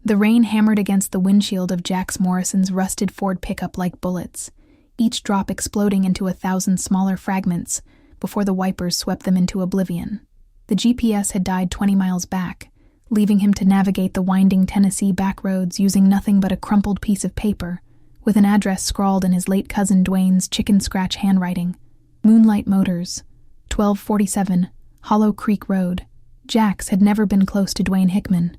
The rain hammered against the windshield of Jax Morrison's rusted Ford pickup like bullets, each drop exploding into 1,000 smaller fragments before the wipers swept them into oblivion. The GPS had died 20 miles back, leaving him to navigate the winding Tennessee backroads using nothing but a crumpled piece of paper, with an address scrawled in his late cousin Dwayne's chicken-scratch handwriting. Moonlight Motors, 1247, Hollow Creek Road. Jax had never been close to Dwayne Hickman.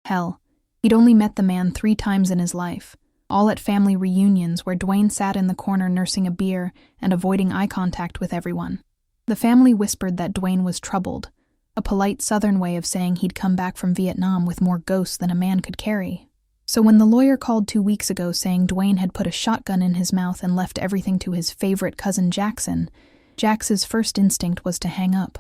Hell, he'd only met the man 3 times in his life, all at family reunions where Dwayne sat in the corner nursing a beer and avoiding eye contact with everyone. The family whispered that Dwayne was troubled, a polite Southern way of saying he'd come back from Vietnam with more ghosts than a man could carry. So when the lawyer called 2 weeks ago saying Dwayne had put a shotgun in his mouth and left everything to his favorite cousin Jackson, Jax's first instinct was to hang up.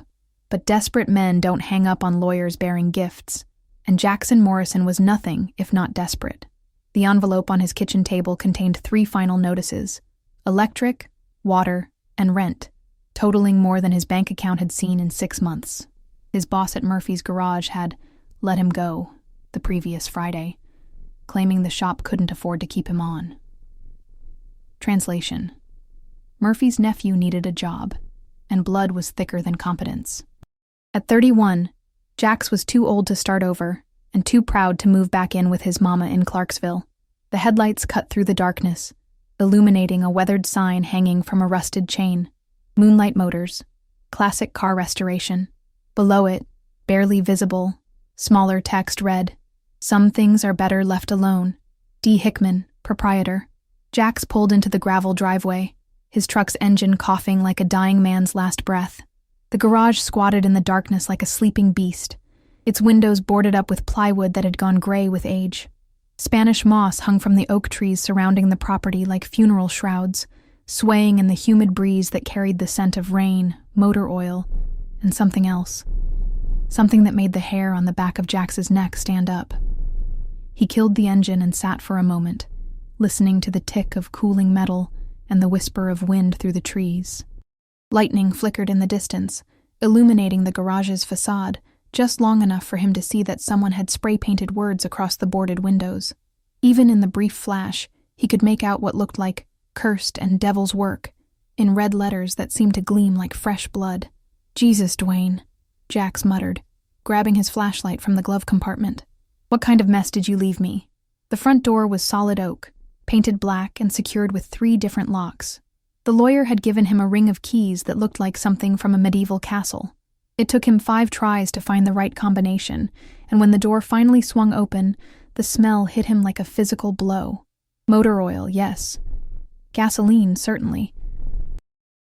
But desperate men don't hang up on lawyers bearing gifts, and Jackson Morrison was nothing if not desperate. The envelope on his kitchen table contained 3 final notices: electric, water, and rent, totaling more than his bank account had seen in 6 months. His boss at Murphy's Garage had let him go the previous Friday, claiming the shop couldn't afford to keep him on. Translation: Murphy's nephew needed a job, and blood was thicker than competence. At 31, Jax was too old to start over, and too proud to move back in with his mama in Clarksville. The headlights cut through the darkness, illuminating a weathered sign hanging from a rusted chain. Moonlight Motors, classic car restoration. Below it, barely visible, smaller text read, "Some things are better left alone. D. Hickman, proprietor." Jax pulled into the gravel driveway, his truck's engine coughing like a dying man's last breath. The garage squatted in the darkness like a sleeping beast, its windows boarded up with plywood that had gone gray with age. Spanish moss hung from the oak trees surrounding the property like funeral shrouds, swaying in the humid breeze that carried the scent of rain, motor oil, and something else. Something that made the hair on the back of Jax's neck stand up. He killed the engine and sat for a moment, listening to the tick of cooling metal and the whisper of wind through the trees. Lightning flickered in the distance, illuminating the garage's facade, just long enough for him to see that someone had spray-painted words across the boarded windows. Even in the brief flash, he could make out what looked like "cursed" and "devil's work" in red letters that seemed to gleam like fresh blood. "Jesus, Dwayne," Jax muttered, grabbing his flashlight from the glove compartment. "What kind of mess did you leave me?" The front door was solid oak, painted black and secured with 3 different locks. The lawyer had given him a ring of keys that looked like something from a medieval castle. It took him 5 tries to find the right combination, and when the door finally swung open, the smell hit him like a physical blow. Motor oil, yes. Gasoline, certainly.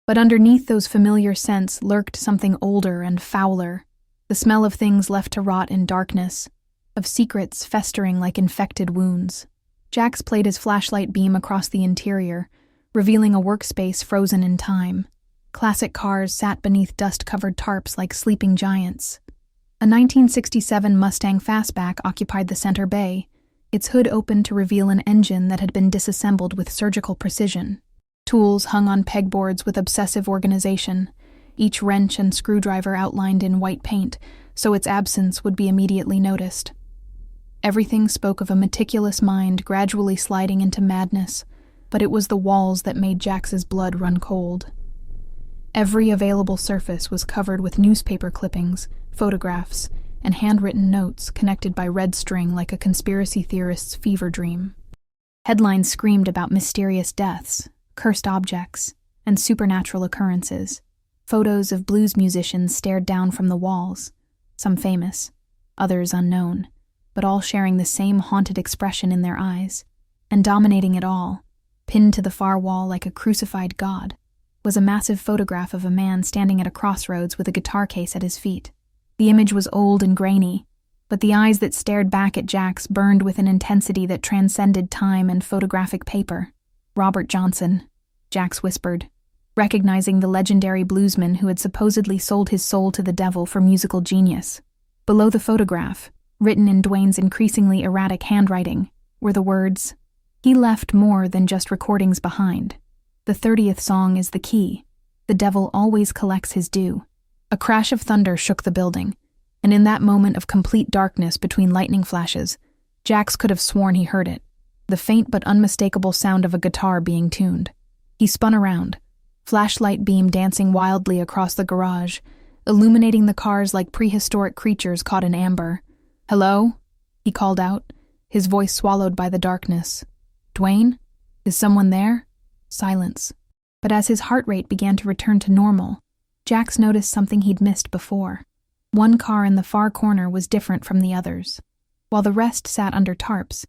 But underneath those familiar scents lurked something older and fouler, the smell of things left to rot in darkness, of secrets festering like infected wounds. Jax played his flashlight beam across the interior, revealing a workspace frozen in time. Classic cars sat beneath dust-covered tarps like sleeping giants. A 1967 Mustang Fastback occupied the center bay, its hood open to reveal an engine that had been disassembled with surgical precision. Tools hung on pegboards with obsessive organization, each wrench and screwdriver outlined in white paint, so its absence would be immediately noticed. Everything spoke of a meticulous mind gradually sliding into madness, but it was the walls that made Jax's blood run cold. Every available surface was covered with newspaper clippings, photographs, and handwritten notes connected by red string like a conspiracy theorist's fever dream. Headlines screamed about mysterious deaths, cursed objects, and supernatural occurrences. Photos of blues musicians stared down from the walls, some famous, others unknown, but all sharing the same haunted expression in their eyes. And dominating it all, pinned to the far wall like a crucified god, was a massive photograph of a man standing at a crossroads with a guitar case at his feet. The image was old and grainy, but the eyes that stared back at Jax burned with an intensity that transcended time and photographic paper. "Robert Johnson," Jax whispered, recognizing the legendary bluesman who had supposedly sold his soul to the devil for musical genius. Below the photograph, written in Dwayne's increasingly erratic handwriting, were the words, "He left more than just recordings behind. The 30th song is the key. The devil always collects his due." A crash of thunder shook the building, and in that moment of complete darkness between lightning flashes, Jax could have sworn he heard it, the faint but unmistakable sound of a guitar being tuned. He spun around, flashlight beam dancing wildly across the garage, illuminating the cars like prehistoric creatures caught in amber. "Hello?" he called out, his voice swallowed by the darkness. "Dwayne? Is someone there?" Silence. But as his heart rate began to return to normal, Jax noticed something he'd missed before. One car in the far corner was different from the others. While the rest sat under tarps,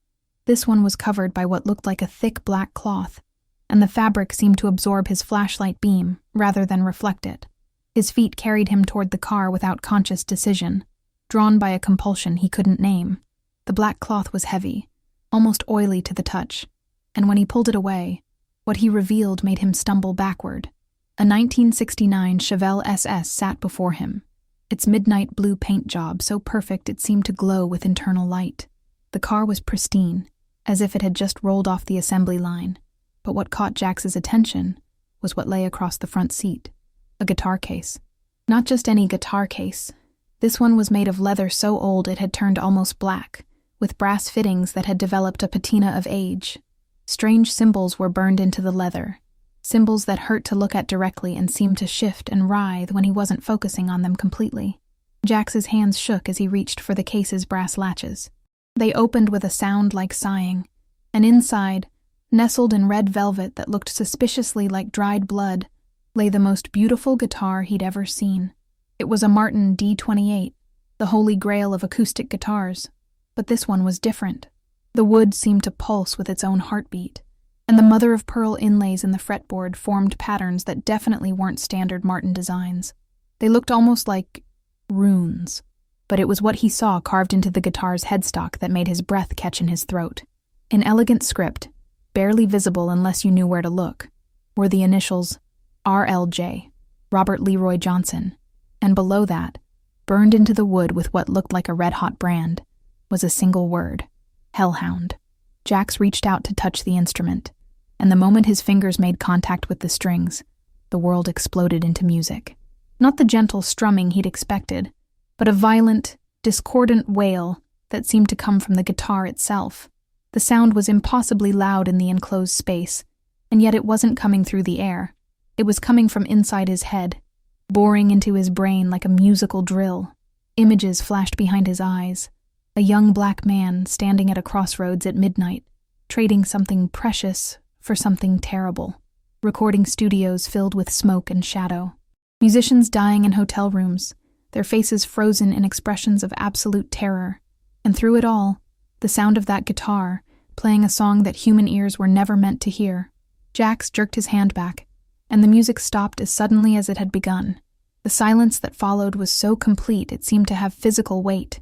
this one was covered by what looked like a thick black cloth, and the fabric seemed to absorb his flashlight beam rather than reflect it. His feet carried him toward the car without conscious decision, drawn by a compulsion he couldn't name. The black cloth was heavy, almost oily to the touch, and when he pulled it away, what he revealed made him stumble backward. A 1969 Chevelle SS sat before him, its midnight blue paint job so perfect it seemed to glow with internal light. The car was pristine, as if it had just rolled off the assembly line, but what caught Jax's attention was what lay across the front seat. A guitar case. Not just any guitar case. This one was made of leather so old it had turned almost black, with brass fittings that had developed a patina of age. Strange symbols were burned into the leather, symbols that hurt to look at directly and seemed to shift and writhe when he wasn't focusing on them completely. Jax's hands shook as he reached for the case's brass latches. They opened with a sound like sighing, and inside, nestled in red velvet that looked suspiciously like dried blood, lay the most beautiful guitar he'd ever seen. It was a Martin D28, the holy grail of acoustic guitars, but this one was different. The wood seemed to pulse with its own heartbeat, and the mother-of-pearl inlays in the fretboard formed patterns that definitely weren't standard Martin designs. They looked almost like runes, but it was what he saw carved into the guitar's headstock that made his breath catch in his throat. In elegant script, barely visible unless you knew where to look, were the initials RLJ, Robert Leroy Johnson, and below that, burned into the wood with what looked like a red-hot brand, was a single word: Hellhound. Jax reached out to touch the instrument, and the moment his fingers made contact with the strings, the world exploded into music. Not the gentle strumming he'd expected, but a violent, discordant wail that seemed to come from the guitar itself. The sound was impossibly loud in the enclosed space, and yet it wasn't coming through the air. It was coming from inside his head, boring into his brain like a musical drill. Images flashed behind his eyes. A young black man standing at a crossroads at midnight, trading something precious for something terrible. Recording studios filled with smoke and shadow. Musicians dying in hotel rooms, their faces frozen in expressions of absolute terror. And through it all, the sound of that guitar, playing a song that human ears were never meant to hear. Jax jerked his hand back, and the music stopped as suddenly as it had begun. The silence that followed was so complete it seemed to have physical weight,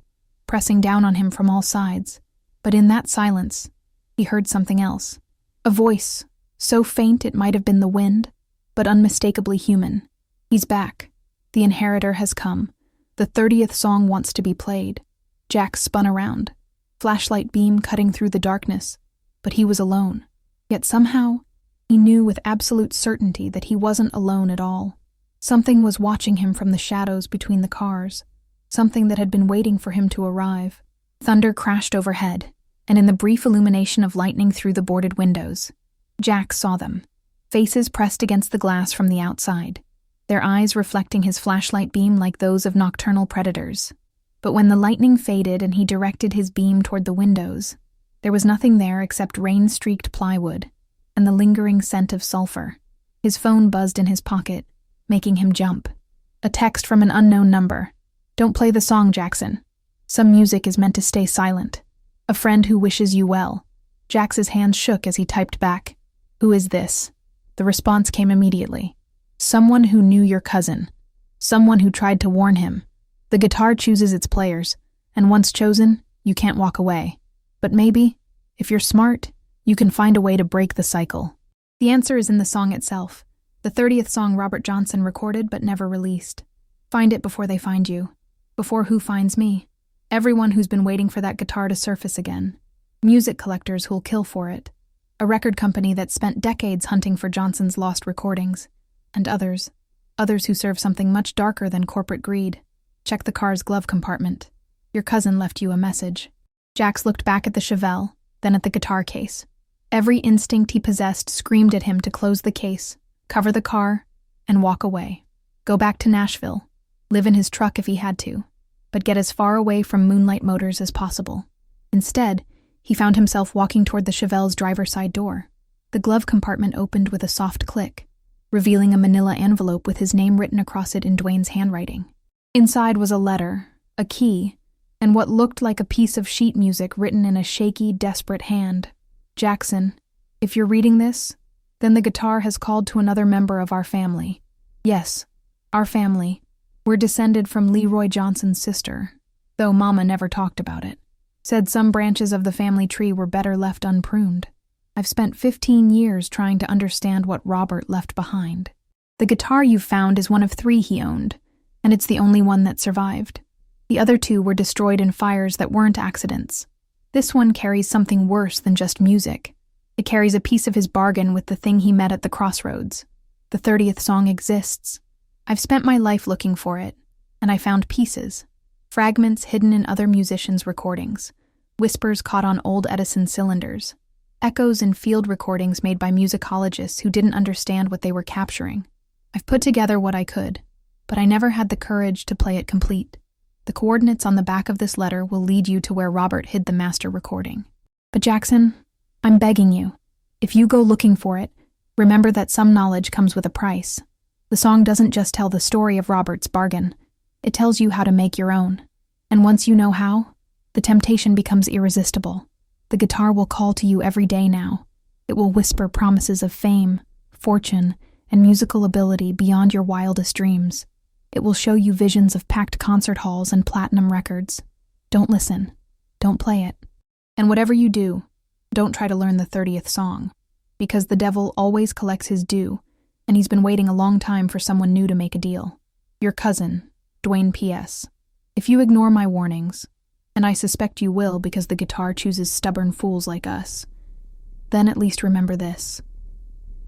pressing down on him from all sides. But in that silence, he heard something else. A voice, so faint it might have been the wind, but unmistakably human. "He's back. The inheritor has come. The 30th song wants to be played." Jax spun around, flashlight beam cutting through the darkness, but he was alone. Yet somehow, he knew with absolute certainty that he wasn't alone at all. Something was watching him from the shadows between the cars, something that had been waiting for him to arrive. Thunder crashed overhead, and in the brief illumination of lightning through the boarded windows, Jax saw them, faces pressed against the glass from the outside, their eyes reflecting his flashlight beam like those of nocturnal predators. But when the lightning faded and he directed his beam toward the windows, there was nothing there except rain-streaked plywood and the lingering scent of sulfur. His phone buzzed in his pocket, making him jump. A text from an unknown number. "Don't play the song, Jackson. Some music is meant to stay silent. A friend who wishes you well." Jax's hands shook as he typed back, "Who is this?" The response came immediately. "Someone who knew your cousin. Someone who tried to warn him. The guitar chooses its players, and once chosen, you can't walk away. But maybe, if you're smart, you can find a way to break the cycle." The answer is in the song itself, the 30th song Robert Johnson recorded but never released. Find it before they find you. Before who finds me? Everyone who's been waiting for that guitar to surface again. Music collectors who'll kill for it. A record company that spent decades hunting for Johnson's lost recordings. And others who serve something much darker than corporate greed. Check the car's glove compartment. Your cousin left you a message. Jax looked back at the Chevelle, then at the guitar case. Every instinct he possessed screamed at him to close the case, cover the car, and walk away. Go back to Nashville, live in his truck if he had to, but get as far away from Moonlight Motors as possible. Instead, he found himself walking toward the Chevelle's driver's side door. The glove compartment opened with a soft click, revealing a manila envelope with his name written across it in Dwayne's handwriting. Inside was a letter, a key, and what looked like a piece of sheet music written in a shaky, desperate hand. Jackson, if you're reading this, then the guitar has called to another member of our family. Yes, our family. We're descended from Leroy Johnson's sister, though Mama never talked about it. Said some branches of the family tree were better left unpruned. I've spent 15 years trying to understand what Robert left behind. The guitar you found is one of 3 he owned, and it's the only one that survived. The other 2 were destroyed in fires that weren't accidents. This one carries something worse than just music. It carries a piece of his bargain with the thing he met at the crossroads. The 30th song exists. I've spent my life looking for it, and I found pieces. Fragments hidden in other musicians' recordings. Whispers caught on old Edison cylinders. Echoes in field recordings made by musicologists who didn't understand what they were capturing. I've put together what I could, but I never had the courage to play it complete. The coordinates on the back of this letter will lead you to where Robert hid the master recording. But Jackson, I'm begging you, if you go looking for it, remember that some knowledge comes with a price. The song doesn't just tell the story of Robert's bargain. It tells you how to make your own. And once you know how, the temptation becomes irresistible. The guitar will call to you every day now. It will whisper promises of fame, fortune, and musical ability beyond your wildest dreams. It will show you visions of packed concert halls and platinum records. Don't listen. Don't play it. And whatever you do, don't try to learn the 30th song, because the devil always collects his due, and he's been waiting a long time for someone new to make a deal. Your cousin, Dwayne P.S. If you ignore my warnings, and I suspect you will because the guitar chooses stubborn fools like us, then at least remember this.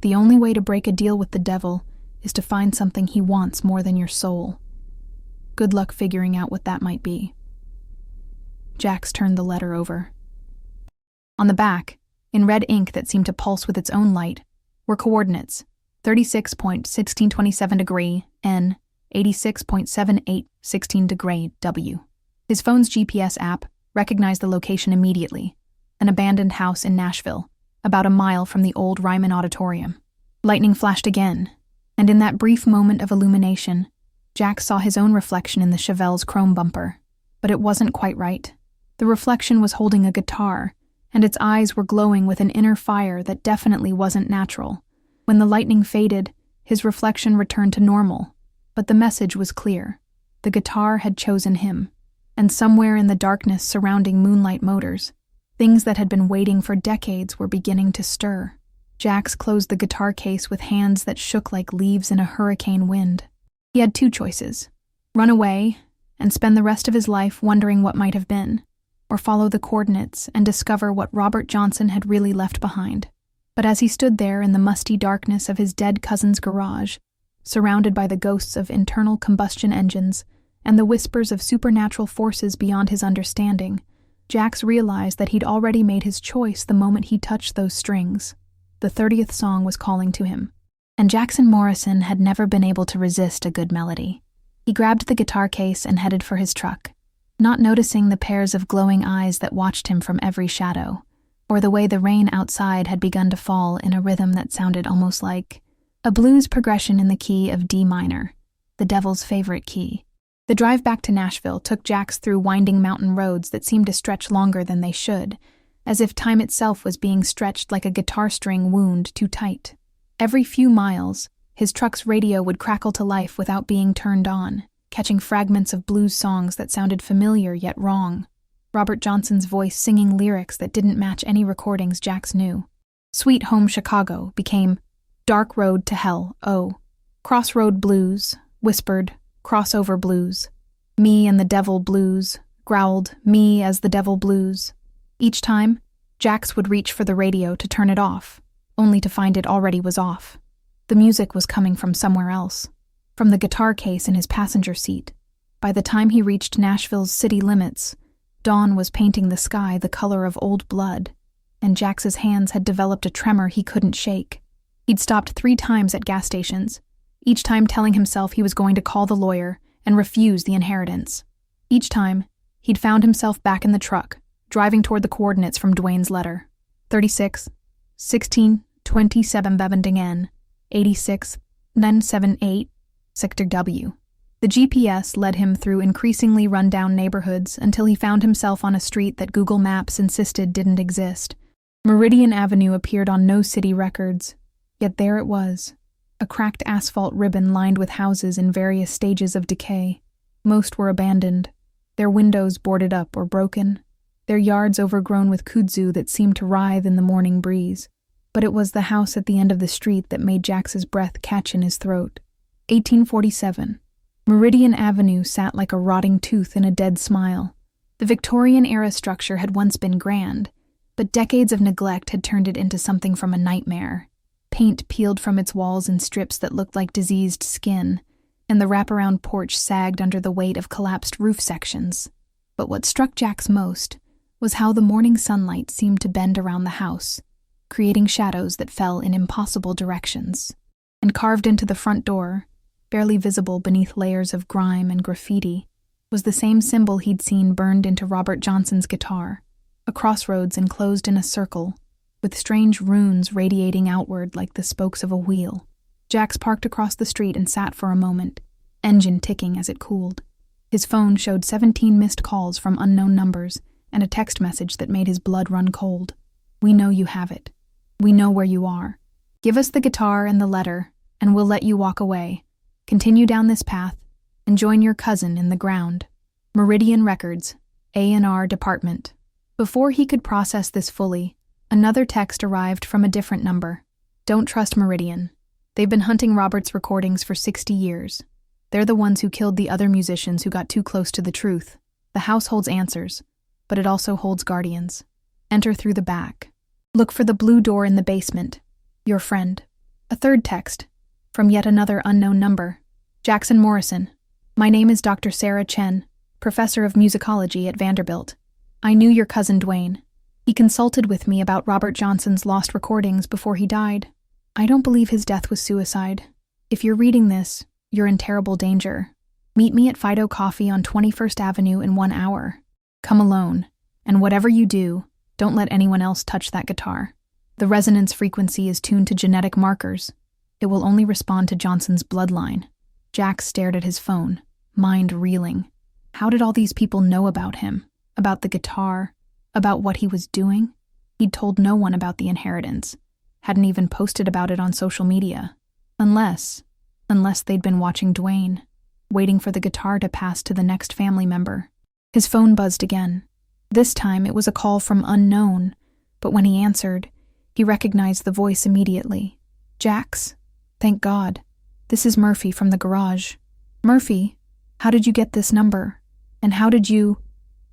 The only way to break a deal with the devil is to find something he wants more than your soul. Good luck figuring out what that might be. Jax turned the letter over. On the back, in red ink that seemed to pulse with its own light, were coordinates: 36.1627 degree N, 86.7816 degree W. His phone's GPS app recognized the location immediately: an abandoned house in Nashville, about a mile from the old Ryman Auditorium. Lightning flashed again, and in that brief moment of illumination, Jack saw his own reflection in the Chevelle's chrome bumper. But it wasn't quite right. The reflection was holding a guitar, and its eyes were glowing with an inner fire that definitely wasn't natural. When the lightning faded, his reflection returned to normal, but the message was clear. The guitar had chosen him, and somewhere in the darkness surrounding Moonlight Motors, things that had been waiting for decades were beginning to stir. Jax closed the guitar case with hands that shook like leaves in a hurricane wind. He had 2 choices: run away and spend the rest of his life wondering what might have been, or follow the coordinates and discover what Robert Johnson had really left behind. But as he stood there in the musty darkness of his dead cousin's garage, surrounded by the ghosts of internal combustion engines and the whispers of supernatural forces beyond his understanding, Jax realized that he'd already made his choice the moment he touched those strings. The 30th song was calling to him, and Jackson Morrison had never been able to resist a good melody. He grabbed the guitar case and headed for his truck, not noticing the pairs of glowing eyes that watched him from every shadow, or the way the rain outside had begun to fall in a rhythm that sounded almost like a blues progression in the key of D minor, the devil's favorite key. The drive back to Nashville took Jax through winding mountain roads that seemed to stretch longer than they should, as if time itself was being stretched like a guitar string wound too tight. Every few miles, his truck's radio would crackle to life without being turned on, catching fragments of blues songs that sounded familiar yet wrong. Robert Johnson's voice singing lyrics that didn't match any recordings Jax knew. Sweet Home Chicago became Dark Road to Hell, oh. Crossroad Blues, whispered Crossover Blues. Me and the Devil Blues, growled Me as the Devil Blues. Each time, Jax would reach for the radio to turn it off, only to find it already was off. The music was coming from somewhere else, from the guitar case in his passenger seat. By the time he reached Nashville's city limits, Dawn was painting the sky the color of old blood, and Jax's hands had developed a tremor he couldn't shake. He'd stopped 3 times at gas stations, each time telling himself he was going to call the lawyer and refuse the inheritance. Each time, he'd found himself back in the truck, driving toward the coordinates from Dwayne's letter. 36, 16, 27 Bevendingen, 86, 978, Sector W. The GPS led him through increasingly run-down neighborhoods until he found himself on a street that Google Maps insisted didn't exist. Meridian Avenue appeared on no city records, yet there it was, a cracked asphalt ribbon lined with houses in various stages of decay. Most were abandoned, their windows boarded up or broken, their yards overgrown with kudzu that seemed to writhe in the morning breeze. But it was the house at the end of the street that made Jax's breath catch in his throat. 1847. Meridian Avenue sat like a rotting tooth in a dead smile. The Victorian-era structure had once been grand, but decades of neglect had turned it into something from a nightmare. Paint peeled from its walls in strips that looked like diseased skin, and the wraparound porch sagged under the weight of collapsed roof sections. But what struck Jax most was how the morning sunlight seemed to bend around the house, creating shadows that fell in impossible directions. And carved into the front door, barely visible beneath layers of grime and graffiti, was the same symbol he'd seen burned into Robert Johnson's guitar, a crossroads enclosed in a circle, with strange runes radiating outward like the spokes of a wheel. Jax parked across the street and sat for a moment, engine ticking as it cooled. His phone showed 17 missed calls from unknown numbers and a text message that made his blood run cold. "We know you have it. We know where you are. Give us the guitar and the letter, and we'll let you walk away. Continue down this path, and join your cousin in the ground. Meridian Records, A&R Department." Before he could process this fully, another text arrived from a different number. "Don't trust Meridian. They've been hunting Robert's recordings for 60 years. They're the ones who killed the other musicians who got too close to the truth. The house holds answers, but it also holds guardians. Enter through the back. Look for the blue door in the basement. Your friend." A third text, from yet another unknown number. "Jackson Morrison. My name is Dr. Sarah Chen, professor of musicology at Vanderbilt. I knew your cousin Dwayne. He consulted with me about Robert Johnson's lost recordings before he died. I don't believe his death was suicide. If you're reading this, you're in terrible danger. Meet me at Fido Coffee on 21st Avenue in 1 hour. Come alone, and whatever you do, don't let anyone else touch that guitar. The resonance frequency is tuned to genetic markers. It will only respond to Johnson's bloodline." Jax stared at his phone, mind reeling. How did all these people know about him? About the guitar? About what he was doing? He'd told no one about the inheritance. Hadn't even posted about it on social media. Unless they'd been watching Dwayne, waiting for the guitar to pass to the next family member. His phone buzzed again. This time it was a call from unknown, but when he answered, he recognized the voice immediately. "Jax? Thank God. This is Murphy from the garage." "Murphy, how did you get this number? And how did you—"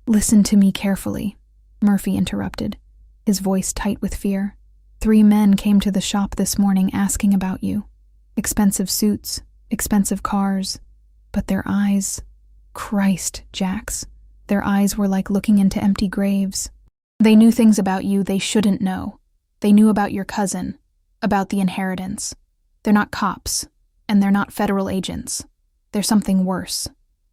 "Listen to me carefully," Murphy interrupted, his voice tight with fear. 3 men came to the shop this morning asking about you. Expensive suits, expensive cars, but their eyes— Christ, Jax. Their eyes were like looking into empty graves. They knew things about you they shouldn't know. They knew about your cousin, about the inheritance. They're not cops, and they're not federal agents. They're something worse.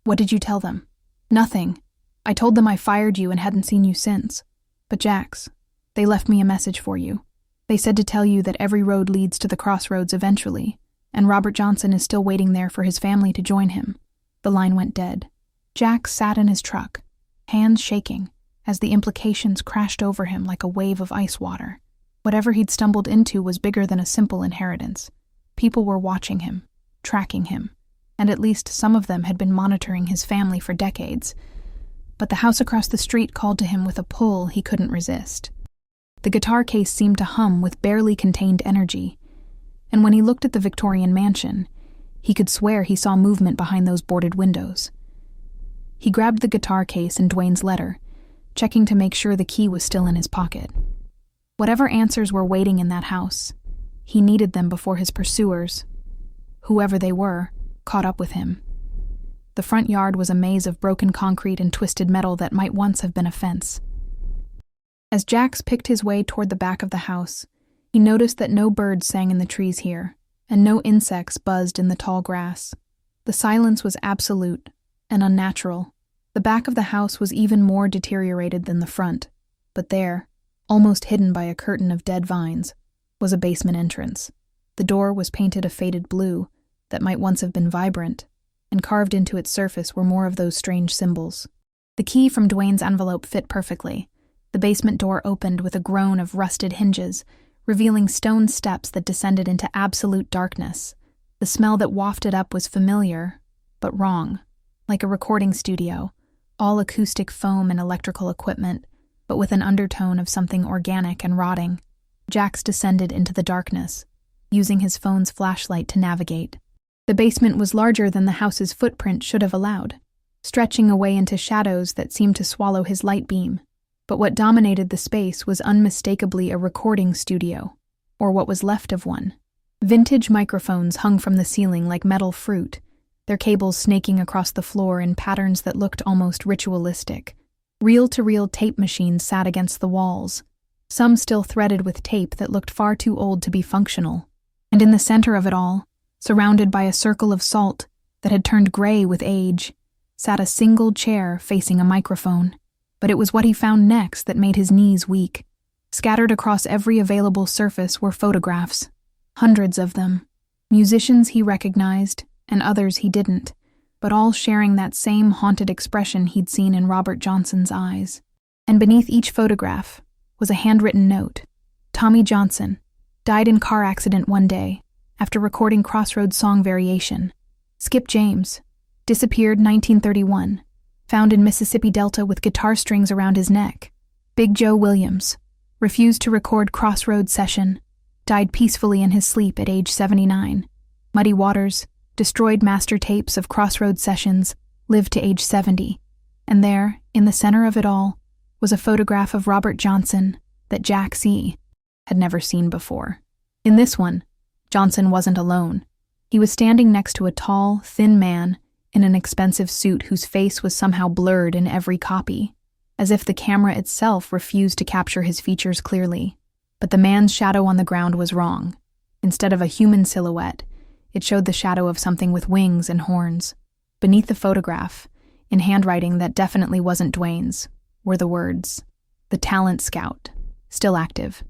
What did you tell them?" "Nothing. I told them I fired you and hadn't seen you since. But Jax, they left me a message for you. They said to tell you that every road leads to the crossroads eventually, and Robert Johnson is still waiting there for his family to join him." The line went dead. Jax sat in his truck, hands shaking, as the implications crashed over him like a wave of ice water. Whatever he'd stumbled into was bigger than a simple inheritance. People were watching him, tracking him, and at least some of them had been monitoring his family for decades. But the house across the street called to him with a pull he couldn't resist. The guitar case seemed to hum with barely contained energy, and when he looked at the Victorian mansion, he could swear he saw movement behind those boarded windows. He grabbed the guitar case and Dwayne's letter, checking to make sure the key was still in his pocket. Whatever answers were waiting in that house, he needed them before his pursuers, whoever they were, caught up with him. The front yard was a maze of broken concrete and twisted metal that might once have been a fence. As Jax picked his way toward the back of the house, he noticed that no birds sang in the trees here, and no insects buzzed in the tall grass. The silence was absolute and unnatural. The back of the house was even more deteriorated than the front, but there, almost hidden by a curtain of dead vines, was a basement entrance. The door was painted a faded blue that might once have been vibrant, and carved into its surface were more of those strange symbols. The key from Dwayne's envelope fit perfectly. The basement door opened with a groan of rusted hinges, revealing stone steps that descended into absolute darkness. The smell that wafted up was familiar, but wrong. Like a recording studio, all acoustic foam and electrical equipment, but with an undertone of something organic and rotting. Jax descended into the darkness, using his phone's flashlight to navigate. The basement was larger than the house's footprint should have allowed, stretching away into shadows that seemed to swallow his light beam. But what dominated the space was unmistakably a recording studio, or what was left of one. Vintage microphones hung from the ceiling like metal fruit, their cables snaking across the floor in patterns that looked almost ritualistic. Reel-to-reel tape machines sat against the walls, some still threaded with tape that looked far too old to be functional. And in the center of it all, surrounded by a circle of salt that had turned gray with age, sat a single chair facing a microphone. But it was what he found next that made his knees weak. Scattered across every available surface were photographs, hundreds of them. Musicians he recognized, and others he didn't, but all sharing that same haunted expression he'd seen in Robert Johnson's eyes. And beneath each photograph was a handwritten note. Tommy Johnson died in car accident one day after recording Crossroads song variation. Skip James disappeared 1931. Found in Mississippi Delta with guitar strings around his neck. Big Joe Williams refused to record Crossroads session, died peacefully in his sleep at age 79. Muddy Waters destroyed master tapes of Crossroads sessions, lived to age 70. And there, in the center of it all, was a photograph of Robert Johnson that Jax had never seen before. In this one, Johnson wasn't alone. He was standing next to a tall, thin man in an expensive suit whose face was somehow blurred in every copy, as if the camera itself refused to capture his features clearly. But the man's shadow on the ground was wrong. Instead of a human silhouette, it showed the shadow of something with wings and horns. Beneath the photograph, in handwriting that definitely wasn't Dwayne's, were the words, "The Talent Scout, still active,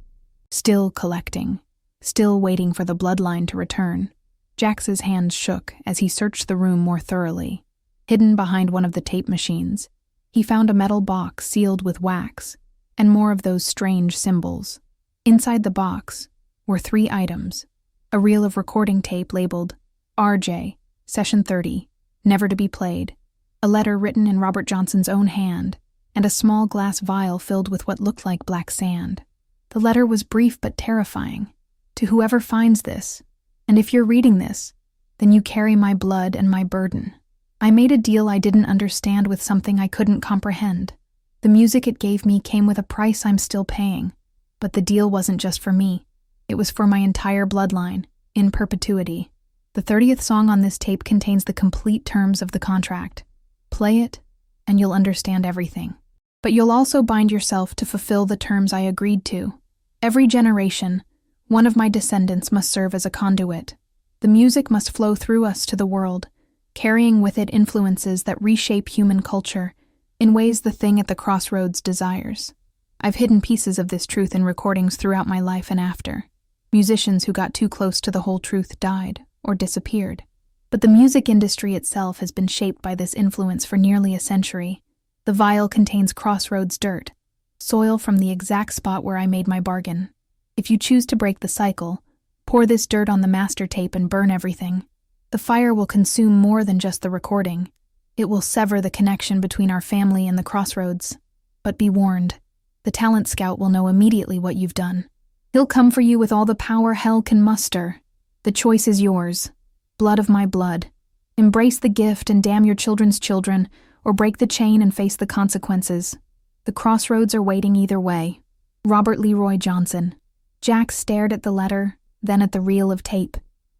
still collecting, still waiting for the bloodline to return." Jax's hands shook as he searched the room more thoroughly. Hidden behind one of the tape machines, he found a metal box sealed with wax and more of those strange symbols. Inside the box were 3 items: a reel of recording tape labeled RJ, Session 30, never to be played, a letter written in Robert Johnson's own hand, and a small glass vial filled with what looked like black sand. The letter was brief but terrifying. To whoever finds this, and if you're reading this, then you carry my blood and my burden. I made a deal I didn't understand with something I couldn't comprehend. The music it gave me came with a price I'm still paying. But the deal wasn't just for me. It was for my entire bloodline, in perpetuity. The 30th song on this tape contains the complete terms of the contract. Play it, and you'll understand everything. But you'll also bind yourself to fulfill the terms I agreed to. Every generation, one of my descendants must serve as a conduit. The music must flow through us to the world, carrying with it influences that reshape human culture in ways the thing at the crossroads desires. I've hidden pieces of this truth in recordings throughout my life and after. Musicians who got too close to the whole truth died or disappeared. But the music industry itself has been shaped by this influence for nearly a century. The vial contains Crossroads dirt, soil from the exact spot where I made my bargain. If you choose to break the cycle, pour this dirt on the master tape and burn everything. The fire will consume more than just the recording. It will sever the connection between our family and the Crossroads. But be warned, the Talent Scout will know immediately what you've done. He'll come for you with all the power hell can muster. The choice is yours. Blood of my blood. Embrace the gift and damn your children's children, or break the chain and face the consequences. The Crossroads are waiting either way. Robert Leroy Johnson. Jax stared at the letter, then at the reel of tape.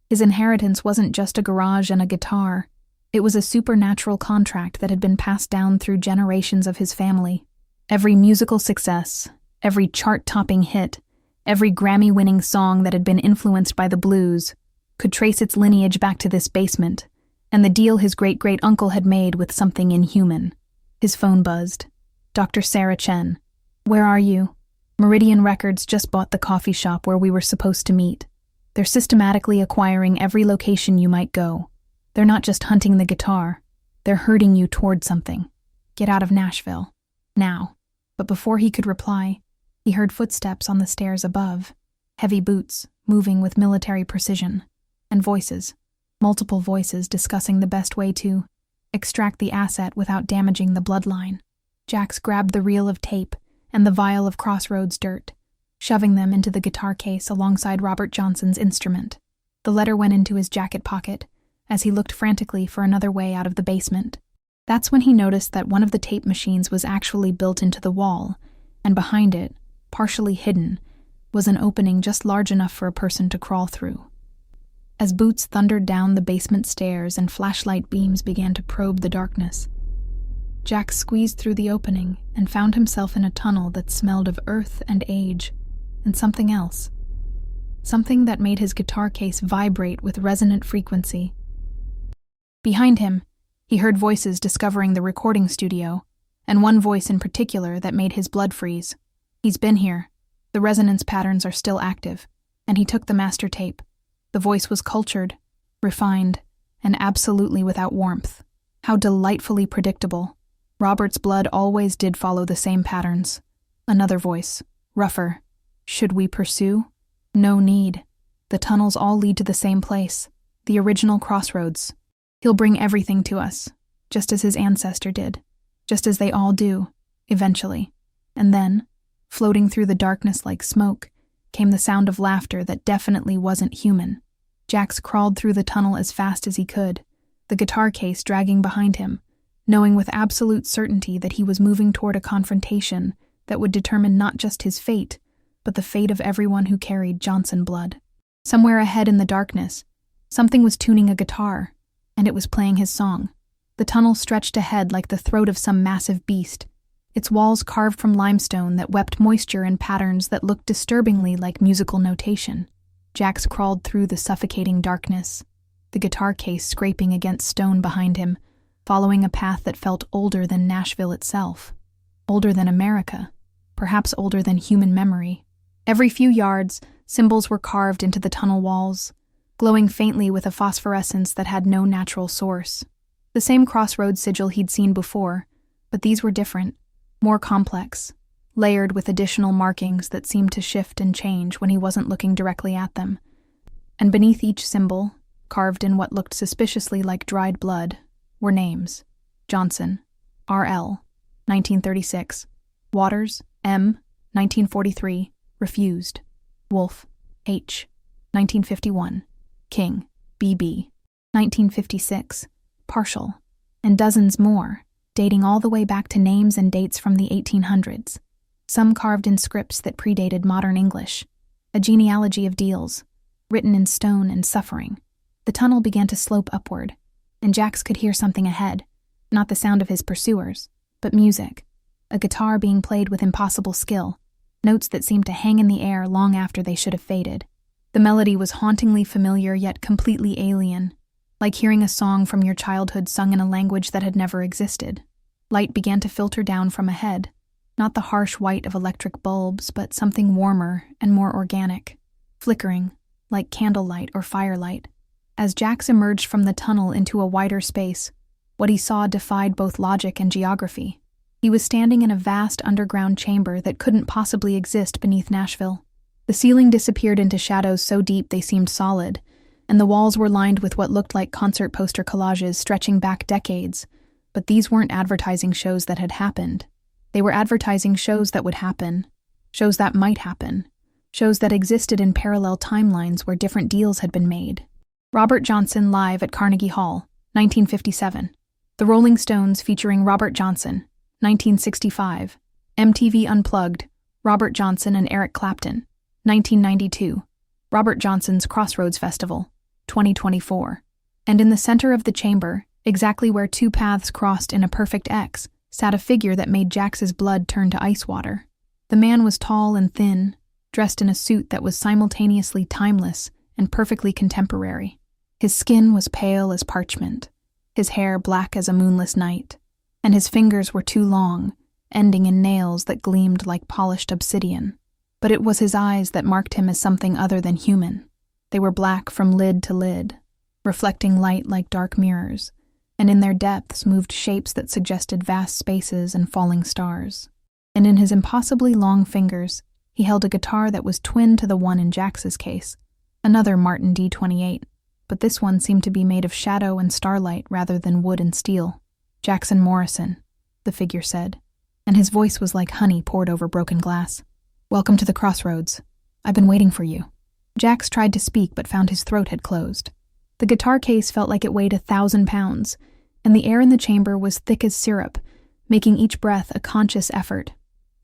His inheritance wasn't just a garage and a guitar. It was a supernatural contract that had been passed down through generations of his family. Every musical success, every chart-topping hit, every Grammy-winning song that had been influenced by the blues could trace its lineage back to this basement, and the deal his great-great-uncle had made with something inhuman. His phone buzzed. Dr. Sarah Chen. Where are you? Meridian Records just bought the coffee shop where we were supposed to meet. They're systematically acquiring every location you might go. They're not just hunting the guitar. They're herding you toward something. Get out of Nashville. Now. But before he could reply, he heard footsteps on the stairs above, heavy boots moving with military precision, and voices, multiple voices discussing the best way to extract the asset without damaging the bloodline. Jax grabbed the reel of tape and the vial of Crossroads dirt, shoving them into the guitar case alongside Robert Johnson's instrument. The letter went into his jacket pocket as he looked frantically for another way out of the basement. That's when he noticed that one of the tape machines was actually built into the wall, and behind it, partially hidden, was an opening just large enough for a person to crawl through. As boots thundered down the basement stairs and flashlight beams began to probe the darkness, Jax squeezed through the opening and found himself in a tunnel that smelled of earth and age, and something else. Something that made his guitar case vibrate with resonant frequency. Behind him, he heard voices discovering the recording studio, and one voice in particular that made his blood freeze. He's been here. The resonance patterns are still active, and he took the master tape. The voice was cultured, refined, and absolutely without warmth. How delightfully predictable. Robert's blood always did follow the same patterns. Another voice, rougher. Should we pursue? No need. The tunnels all lead to the same place, the original Crossroads. He'll bring everything to us, just as his ancestor did, just as they all do, eventually. And then, floating through the darkness like smoke, came the sound of laughter that definitely wasn't human. Jax crawled through the tunnel as fast as he could, the guitar case dragging behind him, knowing with absolute certainty that he was moving toward a confrontation that would determine not just his fate, but the fate of everyone who carried Johnson blood. Somewhere ahead in the darkness, something was tuning a guitar, and it was playing his song. The tunnel stretched ahead like the throat of some massive beast, its walls carved from limestone that wept moisture in patterns that looked disturbingly like musical notation. Jax crawled through the suffocating darkness, the guitar case scraping against stone behind him, following a path that felt older than Nashville itself, older than America, perhaps older than human memory. Every few yards, symbols were carved into the tunnel walls, glowing faintly with a phosphorescence that had no natural source. The same Crossroads sigil he'd seen before, but these were different, more complex, layered with additional markings that seemed to shift and change when he wasn't looking directly at them. And beneath each symbol, carved in what looked suspiciously like dried blood, were names. Johnson, R.L., 1936. Waters, M., 1943, refused. Wolf, H., 1951. King, B.B., 1956, partial, and dozens more, dating all the way back to names and dates from the 1800s, some carved in scripts that predated modern English, a genealogy of deals, written in stone and suffering. The tunnel began to slope upward, and Jax could hear something ahead, not the sound of his pursuers, but music, a guitar being played with impossible skill, notes that seemed to hang in the air long after they should have faded. The melody was hauntingly familiar yet completely alien, like hearing a song from your childhood sung in a language that had never existed. Light began to filter down from ahead, not the harsh white of electric bulbs, but something warmer and more organic, flickering, like candlelight or firelight. As Jax emerged from the tunnel into a wider space, what he saw defied both logic and geography. He was standing in a vast underground chamber that couldn't possibly exist beneath Nashville. The ceiling disappeared into shadows so deep they seemed solid, and the walls were lined with what looked like concert poster collages stretching back decades. But these weren't advertising shows that had happened. They were advertising shows that would happen, shows that might happen, shows that existed in parallel timelines where different deals had been made. Robert Johnson live at Carnegie Hall, 1957. The Rolling Stones featuring Robert Johnson, 1965. MTV Unplugged, Robert Johnson and Eric Clapton, 1992. Robert Johnson's Crossroads Festival, 2024. And in the center of the chamber, Exactly where two paths crossed in a perfect X sat a figure that made Jax's blood turn to ice water. The man was tall and thin, dressed in a suit that was simultaneously timeless and perfectly contemporary. His skin was pale as parchment, his hair black as a moonless night, and his fingers were too long, ending in nails that gleamed like polished obsidian. But it was his eyes that marked him as something other than human. They were black from lid to lid, reflecting light like dark mirrors, and in their depths moved shapes that suggested vast spaces and falling stars. And in his impossibly long fingers, he held a guitar that was twin to the one in Jax's case, another Martin D28, but this one seemed to be made of shadow and starlight rather than wood and steel. "Jackson Morrison," the figure said, and his voice was like honey poured over broken glass. "Welcome to the Crossroads. I've been waiting for you." Jax tried to speak but found his throat had closed. The guitar case felt like it weighed 1,000 pounds, and the air in the chamber was thick as syrup, making each breath a conscious effort.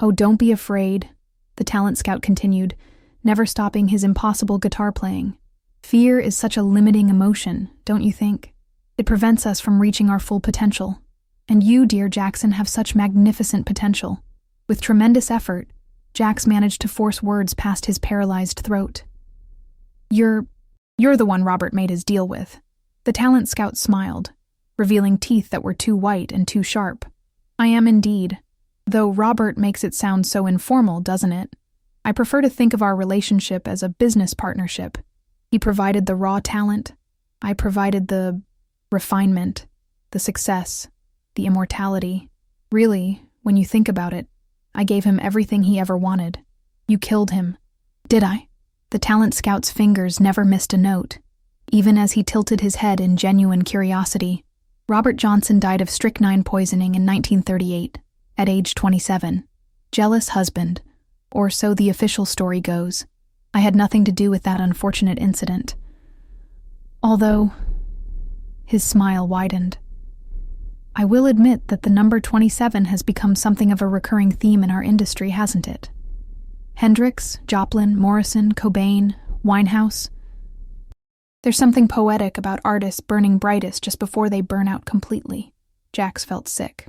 "Oh, don't be afraid," the talent scout continued, never stopping his impossible guitar playing. "Fear is such a limiting emotion, don't you think? It prevents us from reaching our full potential. And you, dear Jackson, have such magnificent potential." With tremendous effort, Jax managed to force words past his paralyzed throat. You're the one Robert made his deal with." The talent scout smiled, revealing teeth that were too white and too sharp. "I am indeed. Though Robert makes it sound so informal, doesn't it? I prefer to think of our relationship as a business partnership. He provided the raw talent. I provided the refinement, the success, the immortality. Really, when you think about it, I gave him everything he ever wanted. You killed him." "Did I?" The talent scout's fingers never missed a note, even as he tilted his head in genuine curiosity. Robert Johnson died of strychnine poisoning in 1938, at age 27. Jealous husband, or so the official story goes. I had nothing to do with that unfortunate incident. Although, his smile widened. I will admit that the number 27 has become something of a recurring theme in our industry, hasn't it? Hendrix, Joplin, Morrison, Cobain, Winehouse. There's something poetic about artists burning brightest just before they burn out completely. Jax felt sick.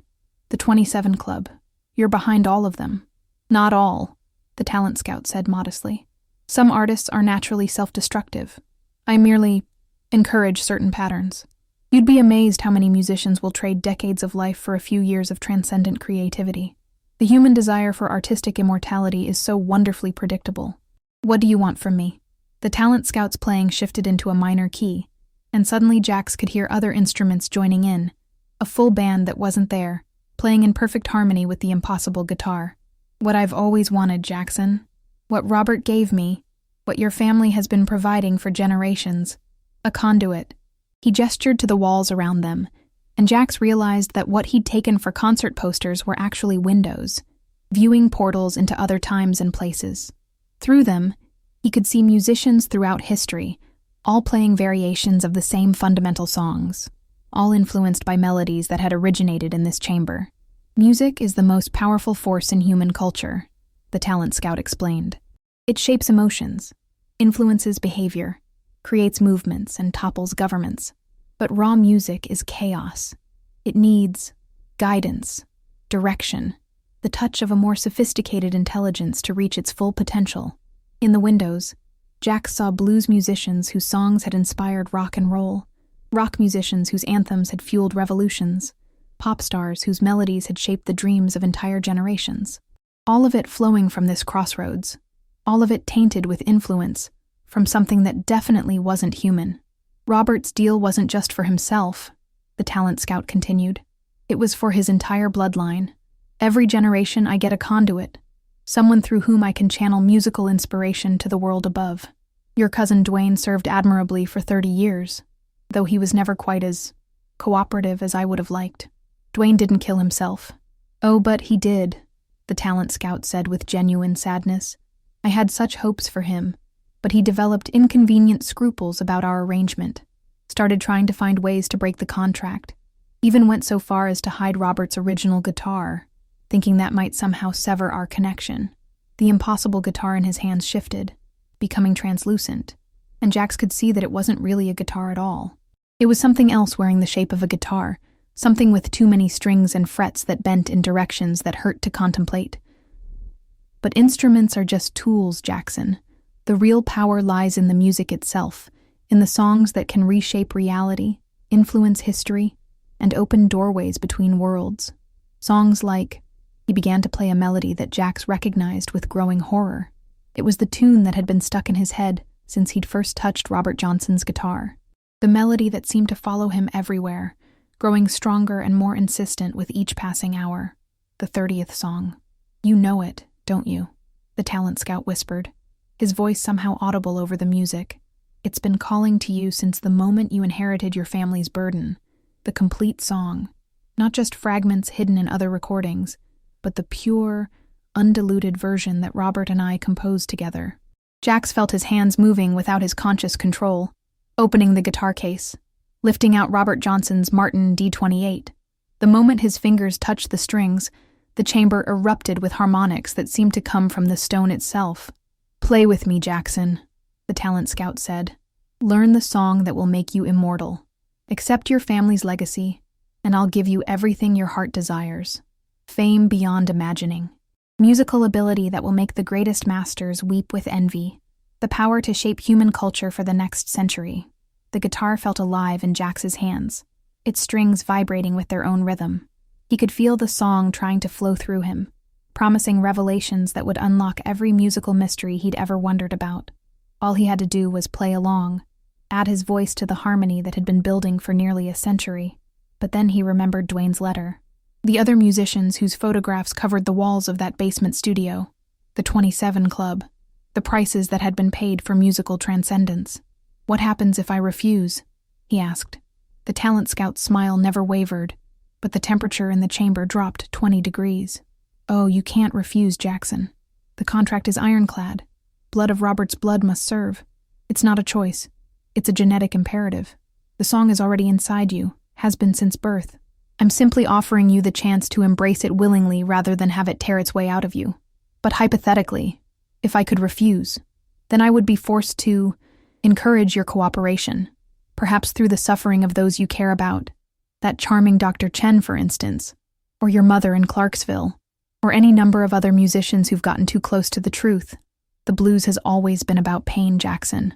The 27 Club. You're behind all of them. Not all, the talent scout said modestly. Some artists are naturally self-destructive. I merely encourage certain patterns. You'd be amazed how many musicians will trade decades of life for a few years of transcendent creativity. The human desire for artistic immortality is so wonderfully predictable. What do you want from me? The talent scout's playing shifted into a minor key, and suddenly Jax could hear other instruments joining in, a full band that wasn't there, playing in perfect harmony with the impossible guitar. What I've always wanted, Jackson. What Robert gave me, what your family has been providing for generations. A conduit. He gestured to the walls around them, and Jax realized that what he'd taken for concert posters were actually windows, viewing portals into other times and places. Through them, he could see musicians throughout history, all playing variations of the same fundamental songs, all influenced by melodies that had originated in this chamber. Music is the most powerful force in human culture, the talent scout explained. It shapes emotions, influences behavior, creates movements, and topples governments. But raw music is chaos. It needs guidance, direction, the touch of a more sophisticated intelligence to reach its full potential. In the windows, Jax saw blues musicians whose songs had inspired rock and roll, rock musicians whose anthems had fueled revolutions, pop stars whose melodies had shaped the dreams of entire generations. All of it flowing from this crossroads, all of it tainted with influence from something that definitely wasn't human. Robert's deal wasn't just for himself, the talent scout continued. It was for his entire bloodline. Every generation I get a conduit, someone through whom I can channel musical inspiration to the world above. Your cousin Dwayne served admirably for 30 years, though he was never quite as cooperative as I would have liked. Dwayne didn't kill himself. Oh, but he did, the talent scout said with genuine sadness. I had such hopes for him, but he developed inconvenient scruples about our arrangement, started trying to find ways to break the contract, even went so far as to hide Robert's original guitar, thinking that might somehow sever our connection. The impossible guitar in his hands shifted, becoming translucent, and Jax could see that it wasn't really a guitar at all. It was something else wearing the shape of a guitar, something with too many strings and frets that bent in directions that hurt to contemplate. But instruments are just tools, Jackson. The real power lies in the music itself, in the songs that can reshape reality, influence history, and open doorways between worlds. Songs like... He began to play a melody that Jax recognized with growing horror. It was the tune that had been stuck in his head since he'd first touched Robert Johnson's guitar. The melody that seemed to follow him everywhere, growing stronger and more insistent with each passing hour. The 30th song. "You know it, don't you?" the talent scout whispered, his voice somehow audible over the music. "It's been calling to you since the moment you inherited your family's burden. The complete song. Not just fragments hidden in other recordings, but the pure, undiluted version that Robert and I composed together." Jax felt his hands moving without his conscious control, opening the guitar case, lifting out Robert Johnson's Martin D28. The moment his fingers touched the strings, the chamber erupted with harmonics that seemed to come from the stone itself. "Play with me, Jackson," the talent scout said. "Learn the song that will make you immortal. Accept your family's legacy, and I'll give you everything your heart desires. Fame beyond imagining. Musical ability that will make the greatest masters weep with envy. The power to shape human culture for the next century." The guitar felt alive in Jax's hands, its strings vibrating with their own rhythm. He could feel the song trying to flow through him, promising revelations that would unlock every musical mystery he'd ever wondered about. All he had to do was play along, add his voice to the harmony that had been building for nearly a century. But then he remembered Dwayne's letter. The other musicians whose photographs covered the walls of that basement studio, the 27 Club, the prices that had been paid for musical transcendence. "What happens if I refuse?" he asked. The talent scout's smile never wavered, but the temperature in the chamber dropped 20 degrees. "Oh, you can't refuse, Jackson. The contract is ironclad. Blood of Robert's blood must serve. It's not a choice. It's a genetic imperative. The song is already inside you, has been since birth. I'm simply offering you the chance to embrace it willingly rather than have it tear its way out of you. But hypothetically, if I could refuse, then I would be forced to encourage your cooperation, perhaps through the suffering of those you care about, that charming Dr. Chen, for instance, or your mother in Clarksville, or any number of other musicians who've gotten too close to the truth. The blues has always been about pain, Jackson.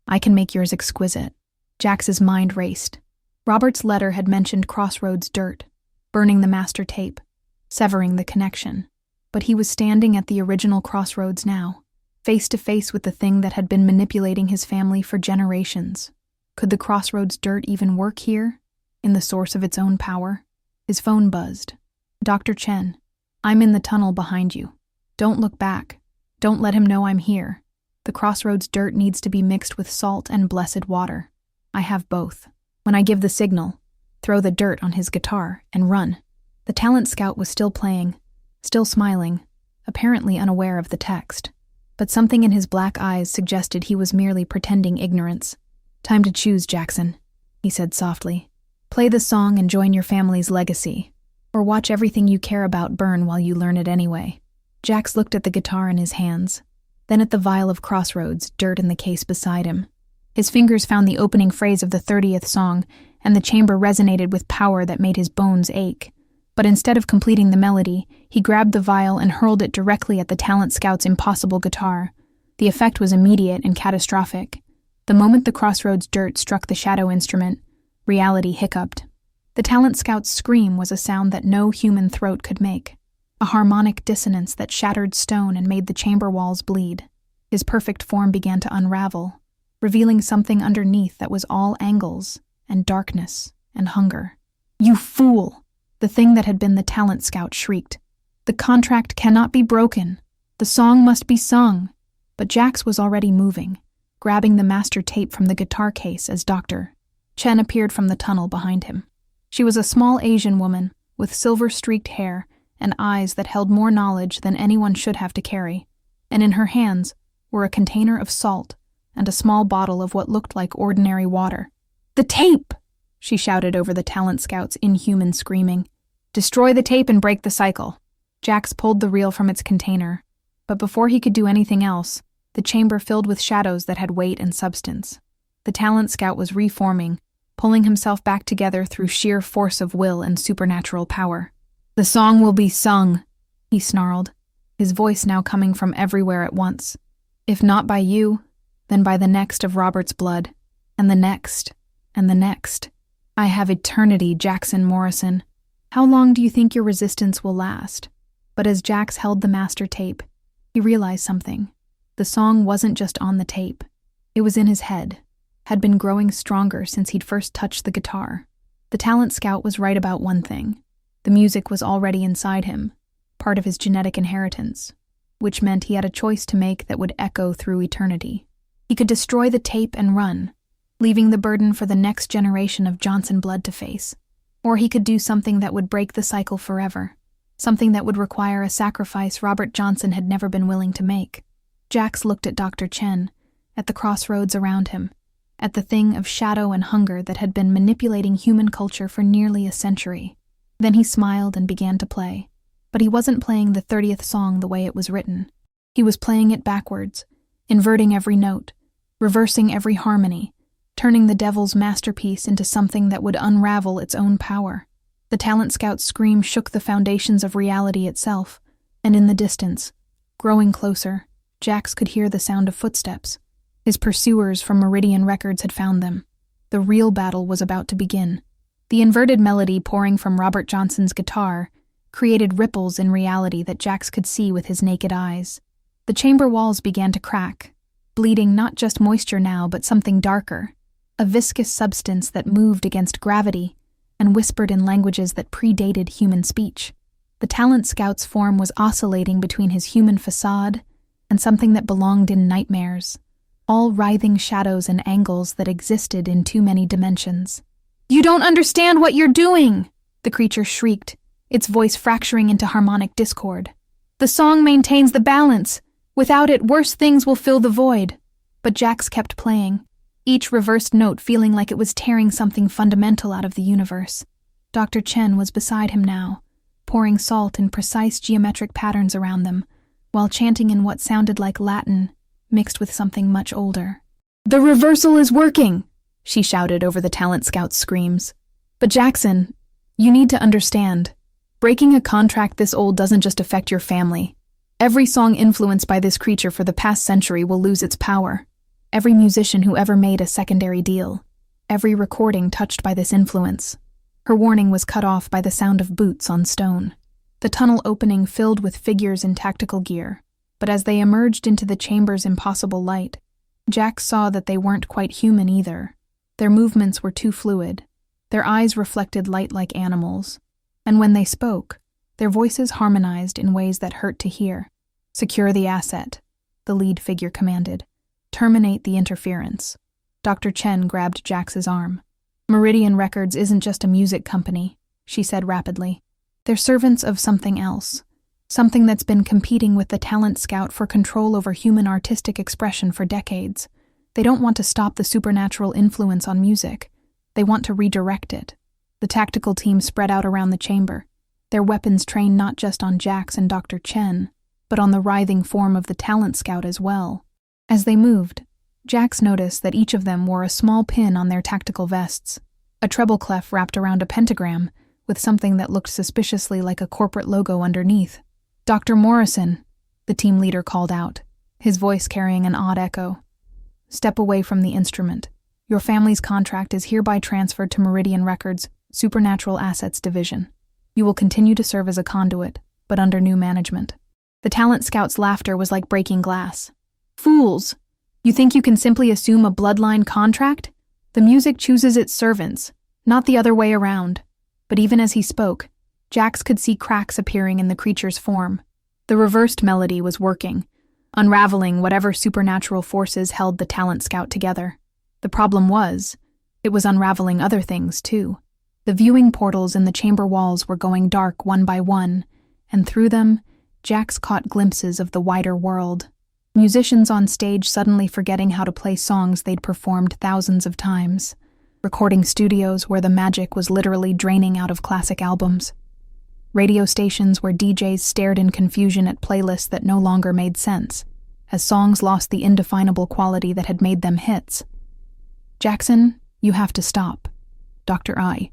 I can make yours exquisite." Jax's mind raced. Robert's letter had mentioned Crossroads dirt, burning the master tape, severing the connection. But he was standing at the original Crossroads now, face to face with the thing that had been manipulating his family for generations. Could the Crossroads dirt even work here, in the source of its own power? His phone buzzed. "Dr. Chen, I'm in the tunnel behind you. Don't look back. Don't let him know I'm here. The Crossroads dirt needs to be mixed with salt and blessed water. I have both. When I give the signal, throw the dirt on his guitar and run." The talent scout was still playing, still smiling, apparently unaware of the text. But something in his black eyes suggested he was merely pretending ignorance. "Time to choose, Jackson," he said softly. "Play the song and join your family's legacy, or watch everything you care about burn while you learn it anyway." Jax looked at the guitar in his hands, then at the vial of Crossroads dirt in the case beside him. His fingers found the opening phrase of the 30th song, and the chamber resonated with power that made his bones ache. But instead of completing the melody, he grabbed the vial and hurled it directly at the talent scout's impossible guitar. The effect was immediate and catastrophic. The moment the Crossroads dirt struck the shadow instrument, reality hiccuped. The talent scout's scream was a sound that no human throat could make, a harmonic dissonance that shattered stone and made the chamber walls bleed. His perfect form began to unravel, revealing something underneath that was all angles and darkness and hunger. "You fool!" The thing that had been the talent scout shrieked. "The contract cannot be broken. The song must be sung." But Jax was already moving, grabbing the master tape from the guitar case as Dr. Chen appeared from the tunnel behind him. She was a small Asian woman with silver-streaked hair and eyes that held more knowledge than anyone should have to carry, and in her hands were a container of salt and a small bottle of what looked like ordinary water. "The tape!" she shouted over the talent scout's inhuman screaming. "Destroy the tape and break the cycle." Jax pulled the reel from its container, but before he could do anything else, the chamber filled with shadows that had weight and substance. The talent scout was reforming, pulling himself back together through sheer force of will and supernatural power. "The song will be sung," he snarled, his voice now coming from everywhere at once. "If not by you, then by the next of Robert's blood, and the next, and the next. I have eternity, Jackson Morrison. How long do you think your resistance will last?" But as Jax held the master tape, he realized something. The song wasn't just on the tape. It was in his head, had been growing stronger since he'd first touched the guitar. The talent scout was right about one thing. The music was already inside him, part of his genetic inheritance, which meant he had a choice to make that would echo through eternity. He could destroy the tape and run, leaving the burden for the next generation of Johnson blood to face. Or he could do something that would break the cycle forever, something that would require a sacrifice Robert Johnson had never been willing to make. Jax looked at Dr. Chen, at the crossroads around him, at the thing of shadow and hunger that had been manipulating human culture for nearly a century. Then he smiled and began to play. But he wasn't playing the 30th song the way it was written. He was playing it backwards, inverting every note, reversing every harmony, turning the devil's masterpiece into something that would unravel its own power. The talent scout's scream shook the foundations of reality itself, and in the distance, growing closer, Jax could hear the sound of footsteps. His pursuers from Meridian Records had found them. The real battle was about to begin. The inverted melody pouring from Robert Johnson's guitar created ripples in reality that Jax could see with his naked eyes. The chamber walls began to crack, bleeding not just moisture now but something darker, a viscous substance that moved against gravity and whispered in languages that predated human speech. The talent scout's form was oscillating between his human facade and something that belonged in nightmares, all writhing shadows and angles that existed in too many dimensions. "You don't understand what you're doing!" the creature shrieked, its voice fracturing into harmonic discord. "The song maintains the balance. Without it, worse things will fill the void." But Jax kept playing, each reversed note feeling like it was tearing something fundamental out of the universe. Dr. Chen was beside him now, pouring salt in precise geometric patterns around them, while chanting in what sounded like Latin, mixed with something much older. "The reversal is working!" she shouted over the talent scout's screams. "But Jackson, you need to understand. Breaking a contract this old doesn't just affect your family. Every song influenced by this creature for the past century will lose its power. Every musician who ever made a secondary deal. Every recording touched by this influence." Her warning was cut off by the sound of boots on stone. The tunnel opening filled with figures in tactical gear, but as they emerged into the chamber's impossible light, Jax saw that they weren't quite human either. Their movements were too fluid. Their eyes reflected light like animals, and when they spoke, their voices harmonized in ways that hurt to hear. "Secure the asset," the lead figure commanded. "Terminate the interference." Dr. Chen grabbed Jax's arm. "Meridian Records isn't just a music company," she said rapidly. "They're servants of something else, something that's been competing with the talent scout for control over human artistic expression for decades. They don't want to stop the supernatural influence on music. They want to redirect it." The tactical team spread out around the chamber, their weapons trained not just on Jax and Dr. Chen, but on the writhing form of the talent scout as well. As they moved, Jax noticed that each of them wore a small pin on their tactical vests, a treble clef wrapped around a pentagram, with something that looked suspiciously like a corporate logo underneath. "Dr. Morrison," the team leader called out, his voice carrying an odd echo. "Step away from the instrument. Your family's contract is hereby transferred to Meridian Records' Supernatural Assets Division. You will continue to serve as a conduit, but under new management." The talent scout's laughter was like breaking glass. "Fools! You think you can simply assume a bloodline contract? The music chooses its servants, not the other way around." But even as he spoke, Jax could see cracks appearing in the creature's form. The reversed melody was working, unraveling whatever supernatural forces held the talent scout together. The problem was, it was unraveling other things too. The viewing portals in the chamber walls were going dark one by one, and through them, Jax caught glimpses of the wider world. Musicians on stage suddenly forgetting how to play songs they'd performed thousands of times. Recording studios where the magic was literally draining out of classic albums. Radio stations where DJs stared in confusion at playlists that no longer made sense, as songs lost the indefinable quality that had made them hits. "Jackson, you have to stop," Dr. I,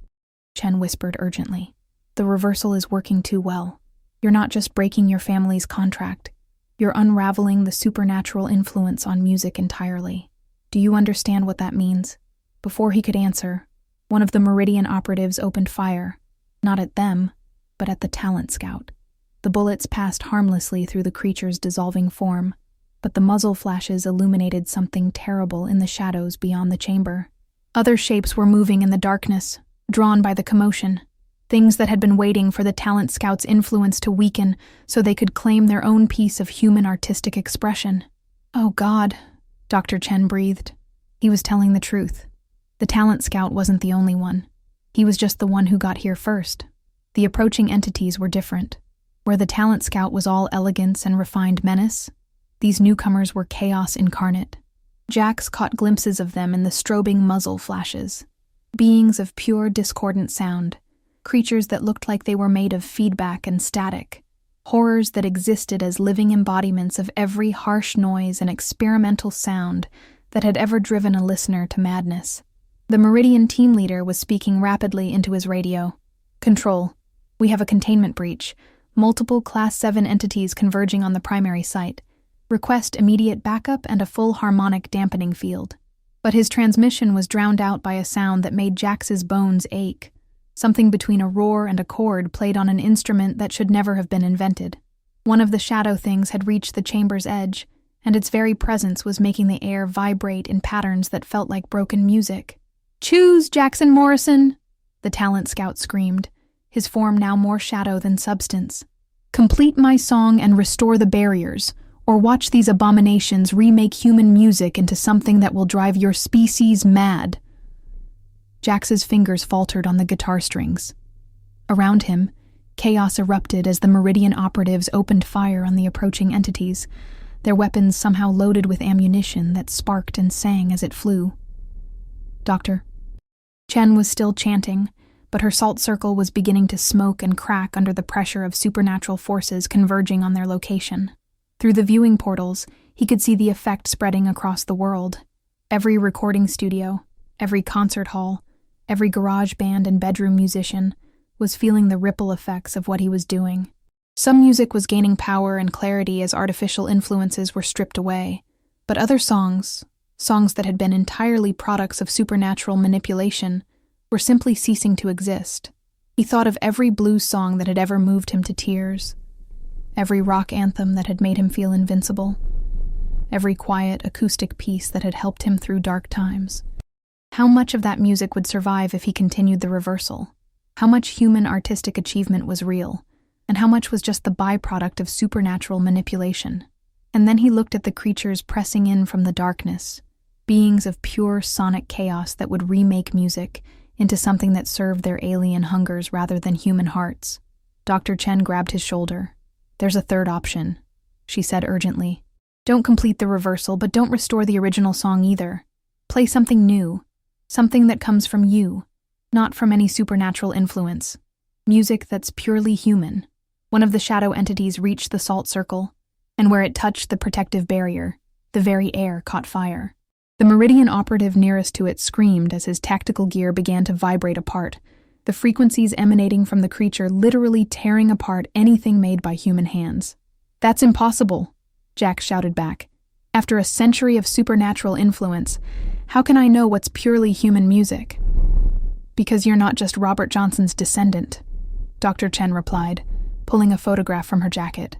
Chen whispered urgently. The reversal is working too well. You're not just breaking your family's contract. You're unraveling the supernatural influence on music entirely. Do you understand what that means? Before he could answer, one of the Meridian operatives opened fire, not at them, but at the talent scout. The bullets passed harmlessly through the creature's dissolving form, but the muzzle flashes illuminated something terrible in the shadows beyond the chamber. Other shapes were moving in the darkness, drawn by the commotion. Things that had been waiting for the talent scout's influence to weaken so they could claim their own piece of human artistic expression. Oh God, Dr. Chen breathed. He was telling the truth. The talent scout wasn't the only one. He was just the one who got here first. The approaching entities were different. Where the talent scout was all elegance and refined menace, these newcomers were chaos incarnate. Jax caught glimpses of them in the strobing muzzle flashes. Beings of pure discordant sound, creatures that looked like they were made of feedback and static, horrors that existed as living embodiments of every harsh noise and experimental sound that had ever driven a listener to madness. The Meridian team leader was speaking rapidly into his radio. Control, we have a containment breach. Multiple Class 7 entities converging on the primary site. Request immediate backup and a full harmonic dampening field. But his transmission was drowned out by a sound that made Jax's bones ache. Something between a roar and a chord played on an instrument that should never have been invented. One of the shadow things had reached the chamber's edge, and its very presence was making the air vibrate in patterns that felt like broken music. "Choose, Jackson Morrison!" the talent scout screamed, his form now more shadow than substance. "Complete my song and restore the barriers, or watch these abominations remake human music into something that will drive your species mad." Jax's fingers faltered on the guitar strings. Around him, chaos erupted as the Meridian operatives opened fire on the approaching entities, their weapons somehow loaded with ammunition that sparked and sang as it flew. "Doctor." Chen was still chanting, but her salt circle was beginning to smoke and crack under the pressure of supernatural forces converging on their location. Through the viewing portals, he could see the effect spreading across the world. Every recording studio, every concert hall, every garage band and bedroom musician was feeling the ripple effects of what he was doing. Some music was gaining power and clarity as artificial influences were stripped away, but other songs that had been entirely products of supernatural manipulation, were simply ceasing to exist. He thought of every blues song that had ever moved him to tears, every rock anthem that had made him feel invincible, every quiet acoustic piece that had helped him through dark times. How much of that music would survive if he continued the reversal? How much human artistic achievement was real, and how much was just the byproduct of supernatural manipulation? And then he looked at the creatures pressing in from the darkness, beings of pure sonic chaos that would remake music into something that served their alien hungers rather than human hearts. Dr. Chen grabbed his shoulder. "There's a third option," she said urgently. "Don't complete the reversal, but don't restore the original song either. Play something new, something that comes from you, not from any supernatural influence. Music that's purely human." One of the shadow entities reached the salt circle, and where it touched the protective barrier, the very air caught fire. The Meridian operative nearest to it screamed as his tactical gear began to vibrate apart, the frequencies emanating from the creature literally tearing apart anything made by human hands. "That's impossible," Jax shouted back. "After a century of supernatural influence, how can I know what's purely human music?" "Because you're not just Robert Johnson's descendant," Dr. Chen replied, pulling a photograph from her jacket.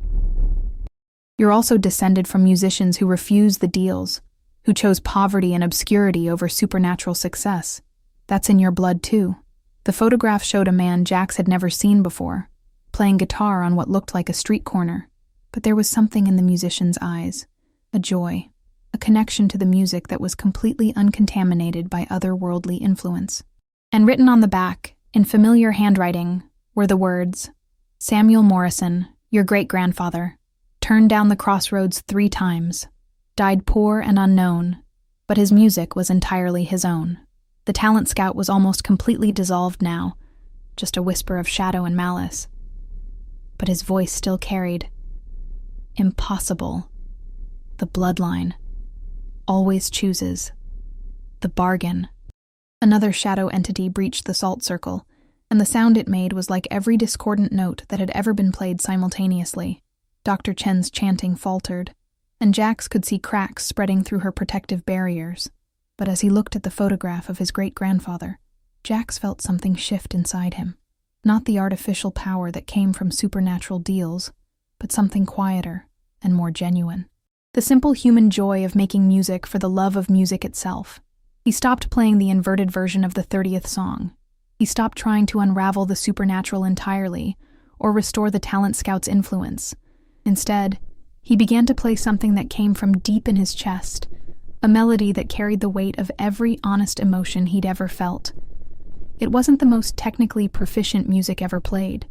"You're also descended from musicians who refused the deals, who chose poverty and obscurity over supernatural success. That's in your blood, too." The photograph showed a man Jax had never seen before, playing guitar on what looked like a street corner. But there was something in the musician's eyes, a joy, a connection to the music that was completely uncontaminated by otherworldly influence. And written on the back, in familiar handwriting, were the words, "Samuel Morrison, your great-grandfather, turned down the crossroads 3 times. Died poor and unknown, but his music was entirely his own." The talent scout was almost completely dissolved now, just a whisper of shadow and malice. But his voice still carried. "Impossible. The bloodline always chooses the bargain." Another shadow entity breached the salt circle, and the sound it made was like every discordant note that had ever been played simultaneously. Dr. Chen's chanting faltered, and Jax could see cracks spreading through her protective barriers. But as he looked at the photograph of his great-grandfather, Jax felt something shift inside him. Not the artificial power that came from supernatural deals, but something quieter and more genuine. The simple human joy of making music for the love of music itself. He stopped playing the inverted version of the 30th song. He stopped trying to unravel the supernatural entirely or restore the talent scout's influence. Instead, he began to play something that came from deep in his chest, a melody that carried the weight of every honest emotion he'd ever felt. It wasn't the most technically proficient music ever played.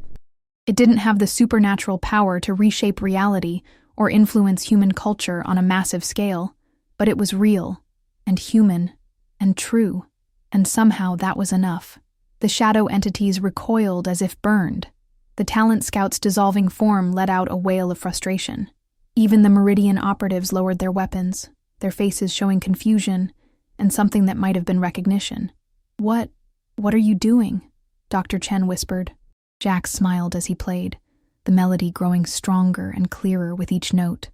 It didn't have the supernatural power to reshape reality or influence human culture on a massive scale, but it was real and human and true, and somehow that was enough. The shadow entities recoiled as if burned. The talent scout's dissolving form let out a wail of frustration. Even the Meridian operatives lowered their weapons, their faces showing confusion and something that might have been recognition. What are you doing?" Dr. Chen whispered. Jax smiled as he played, the melody growing stronger and clearer with each note.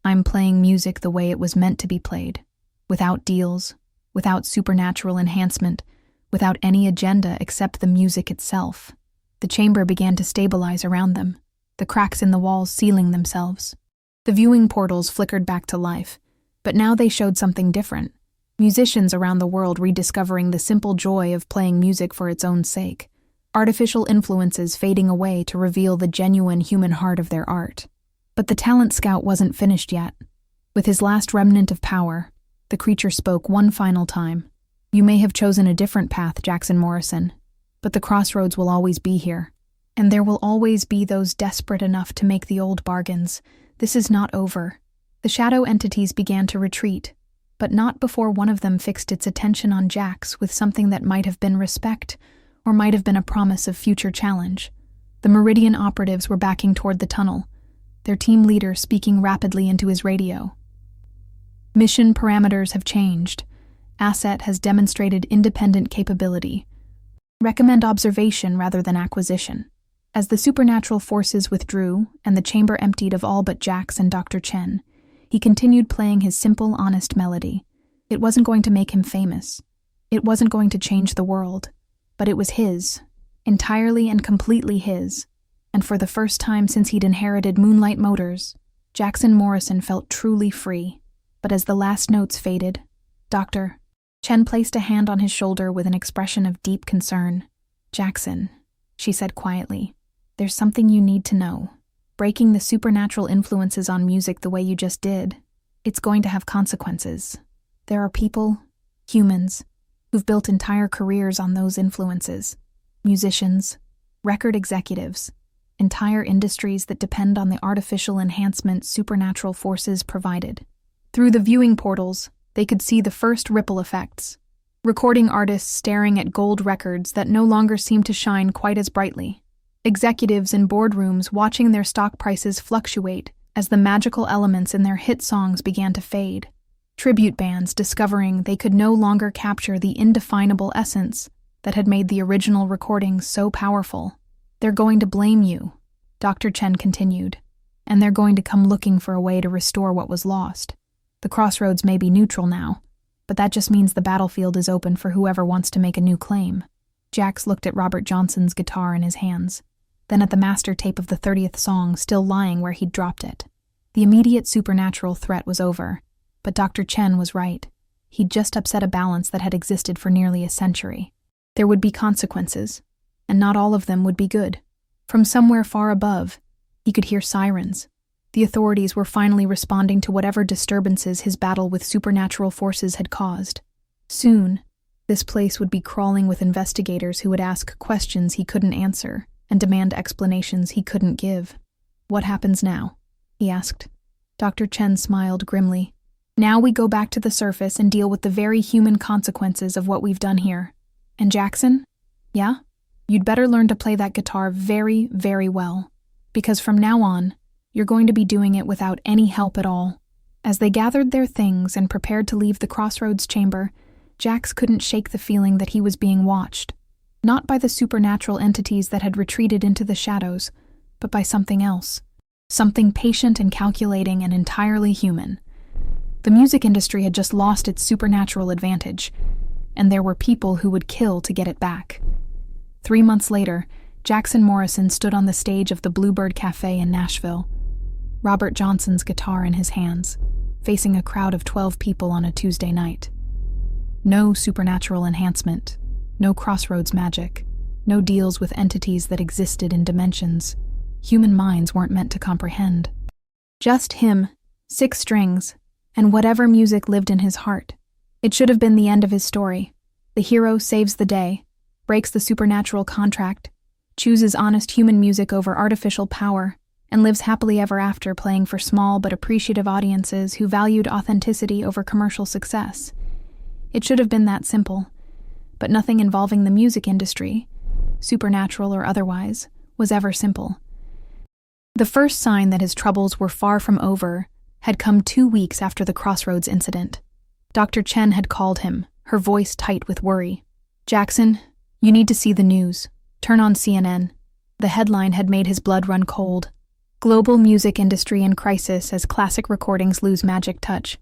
"I'm playing music the way it was meant to be played, without deals, without supernatural enhancement, without any agenda except the music itself." The chamber began to stabilize around them, the cracks in the walls sealing themselves. The viewing portals flickered back to life, but now they showed something different. Musicians around the world rediscovering the simple joy of playing music for its own sake. Artificial influences fading away to reveal the genuine human heart of their art. But the talent scout wasn't finished yet. With his last remnant of power, the creature spoke one final time. "You may have chosen a different path, Jackson Morrison, but the crossroads will always be here. And there will always be those desperate enough to make the old bargains. This is not over." The shadow entities began to retreat, but not before one of them fixed its attention on Jax with something that might have been respect or might have been a promise of future challenge. The Meridian operatives were backing toward the tunnel, their team leader speaking rapidly into his radio. "Mission parameters have changed. Asset has demonstrated independent capability. Recommend observation rather than acquisition." As the supernatural forces withdrew and the chamber emptied of all but Jax and Dr. Chen, he continued playing his simple, honest melody. It wasn't going to make him famous. It wasn't going to change the world. But it was his, entirely and completely his. And for the first time since he'd inherited Moonlight Motors, Jackson Morrison felt truly free. But as the last notes faded, Dr. Chen placed a hand on his shoulder with an expression of deep concern. "Jackson," she said quietly, "there's something you need to know. Breaking the supernatural influences on music the way you just did, it's going to have consequences. There are people, humans, who've built entire careers on those influences. Musicians, record executives, entire industries that depend on the artificial enhancement supernatural forces provided." Through the viewing portals, they could see the first ripple effects. Recording artists staring at gold records that no longer seemed to shine quite as brightly. Executives in boardrooms watching their stock prices fluctuate as the magical elements in their hit songs began to fade. Tribute bands discovering they could no longer capture the indefinable essence that had made the original recordings so powerful. "They're going to blame you," Dr. Chen continued, "and they're going to come looking for a way to restore what was lost. The crossroads may be neutral now, but that just means the battlefield is open for whoever wants to make a new claim." Jax looked at Robert Johnson's guitar in his hands, then at the master tape of the 30th song still lying where he'd dropped it. The immediate supernatural threat was over, but Dr. Chen was right. He'd just upset a balance that had existed for nearly a century. There would be consequences, and not all of them would be good. From somewhere far above, he could hear sirens. The authorities were finally responding to whatever disturbances his battle with supernatural forces had caused. Soon, this place would be crawling with investigators who would ask questions he couldn't answer and demand explanations he couldn't give. "What happens now?" he asked. Dr. Chen smiled grimly. "Now we go back to the surface and deal with the very human consequences of what we've done here. And Jackson? Yeah? You'd better learn to play that guitar very, very well, because from now on, you're going to be doing it without any help at all." As they gathered their things and prepared to leave the crossroads chamber, Jax couldn't shake the feeling that he was being watched, not by the supernatural entities that had retreated into the shadows, but by something else. Something patient and calculating and entirely human. The music industry had just lost its supernatural advantage, and there were people who would kill to get it back. 3 months later, Jackson Morrison stood on the stage of the Bluebird Cafe in Nashville, Robert Johnson's guitar in his hands, facing a crowd of 12 people on a Tuesday night. No supernatural enhancement, no crossroads magic, no deals with entities that existed in dimensions human minds weren't meant to comprehend. Just him, 6 strings, and whatever music lived in his heart. It should have been the end of his story. The hero saves the day, breaks the supernatural contract, chooses honest human music over artificial power, and lives happily ever after playing for small but appreciative audiences who valued authenticity over commercial success. It should have been that simple, but nothing involving the music industry, supernatural or otherwise, was ever simple. The first sign that his troubles were far from over had come 2 weeks after the Crossroads incident. Dr. Chen had called him, her voice tight with worry. "Jackson, you need to see the news. Turn on CNN." The headline had made his blood run cold. "Global music industry in crisis as classic recordings lose magic touch."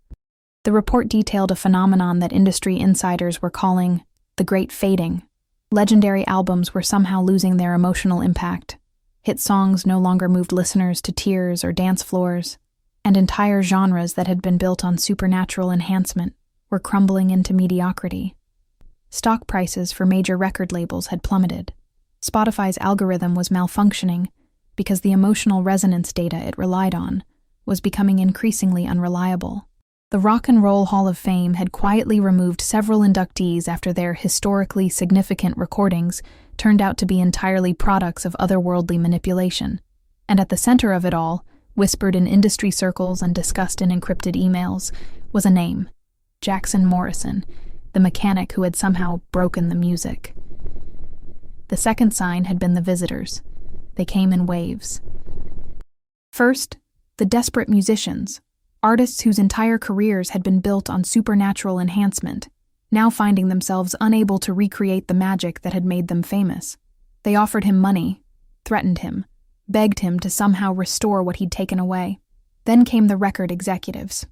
The report detailed a phenomenon that industry insiders were calling the Great Fading. Legendary albums were somehow losing their emotional impact. Hit songs no longer moved listeners to tears or dance floors, and entire genres that had been built on supernatural enhancement were crumbling into mediocrity. Stock prices for major record labels had plummeted. Spotify's algorithm was malfunctioning because the emotional resonance data it relied on was becoming increasingly unreliable. The Rock and Roll Hall of Fame had quietly removed several inductees after their historically significant recordings turned out to be entirely products of otherworldly manipulation. And at the center of it all, whispered in industry circles and discussed in encrypted emails, was a name: Jackson Morrison, the mechanic who had somehow broken the music. The second sign had been the visitors. They came in waves. First, the desperate musicians, artists whose entire careers had been built on supernatural enhancement, now finding themselves unable to recreate the magic that had made them famous. They offered him money, threatened him, begged him to somehow restore what he'd taken away. Then came the record executives.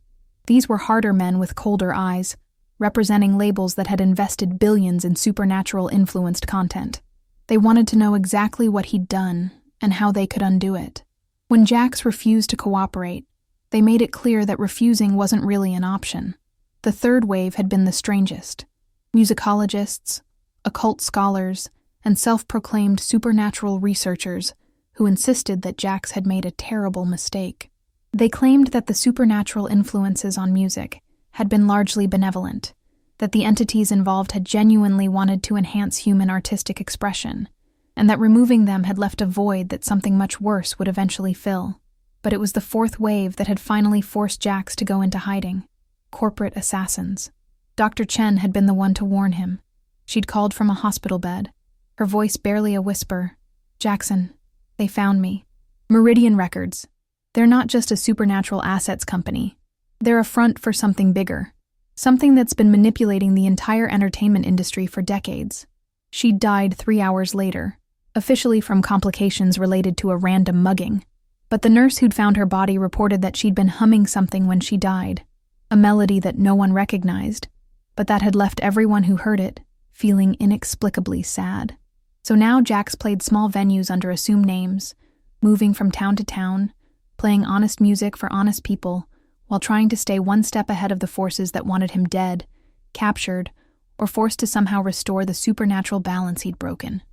These were harder men with colder eyes, representing labels that had invested billions in supernatural-influenced content. They wanted to know exactly what he'd done and how they could undo it. When Jax refused to cooperate, they made it clear that refusing wasn't really an option. The third wave had been the strangest. Musicologists, occult scholars, and self-proclaimed supernatural researchers who insisted that Jax had made a terrible mistake. They claimed that the supernatural influences on music had been largely benevolent, that the entities involved had genuinely wanted to enhance human artistic expression, and that removing them had left a void that something much worse would eventually fill. But it was the fourth wave that had finally forced Jax to go into hiding. Corporate assassins. Dr. Chen had been the one to warn him. She'd called from a hospital bed, her voice barely a whisper. "Jackson, they found me. Meridian Records. They're not just a supernatural assets company. They're a front for something bigger. Something that's been manipulating the entire entertainment industry for decades." She died 3 hours later, officially from complications related to a random mugging. But the nurse who'd found her body reported that she'd been humming something when she died, a melody that no one recognized, but that had left everyone who heard it feeling inexplicably sad. So now Jax played small venues under assumed names, moving from town to town, playing honest music for honest people, while trying to stay one step ahead of the forces that wanted him dead, captured, or forced to somehow restore the supernatural balance he'd broken.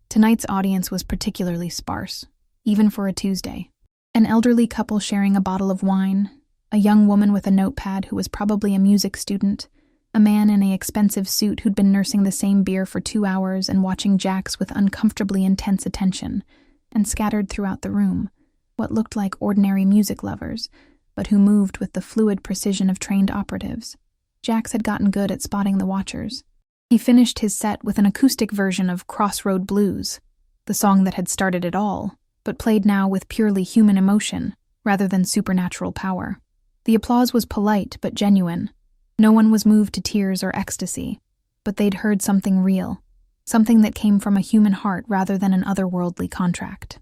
Tonight's audience was particularly sparse, even for a Tuesday. An elderly couple sharing a bottle of wine, a young woman with a notepad who was probably a music student, a man in an expensive suit who'd been nursing the same beer for 2 hours and watching Jax with uncomfortably intense attention, and scattered throughout the room, what looked like ordinary music lovers, but who moved with the fluid precision of trained operatives. Jax had gotten good at spotting the watchers. He finished his set with an acoustic version of Crossroad Blues, the song that had started it all, but played now with purely human emotion rather than supernatural power. The applause was polite but genuine. No one was moved to tears or ecstasy, but they'd heard something real, something that came from a human heart rather than an otherworldly contract.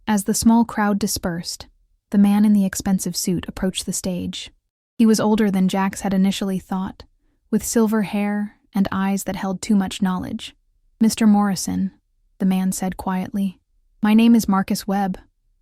As the small crowd dispersed, the man in the expensive suit approached the stage. He was older than Jax had initially thought, with silver hair and eyes that held too much knowledge. "Mr. Morrison," the man said quietly, "my name is Marcus Webb.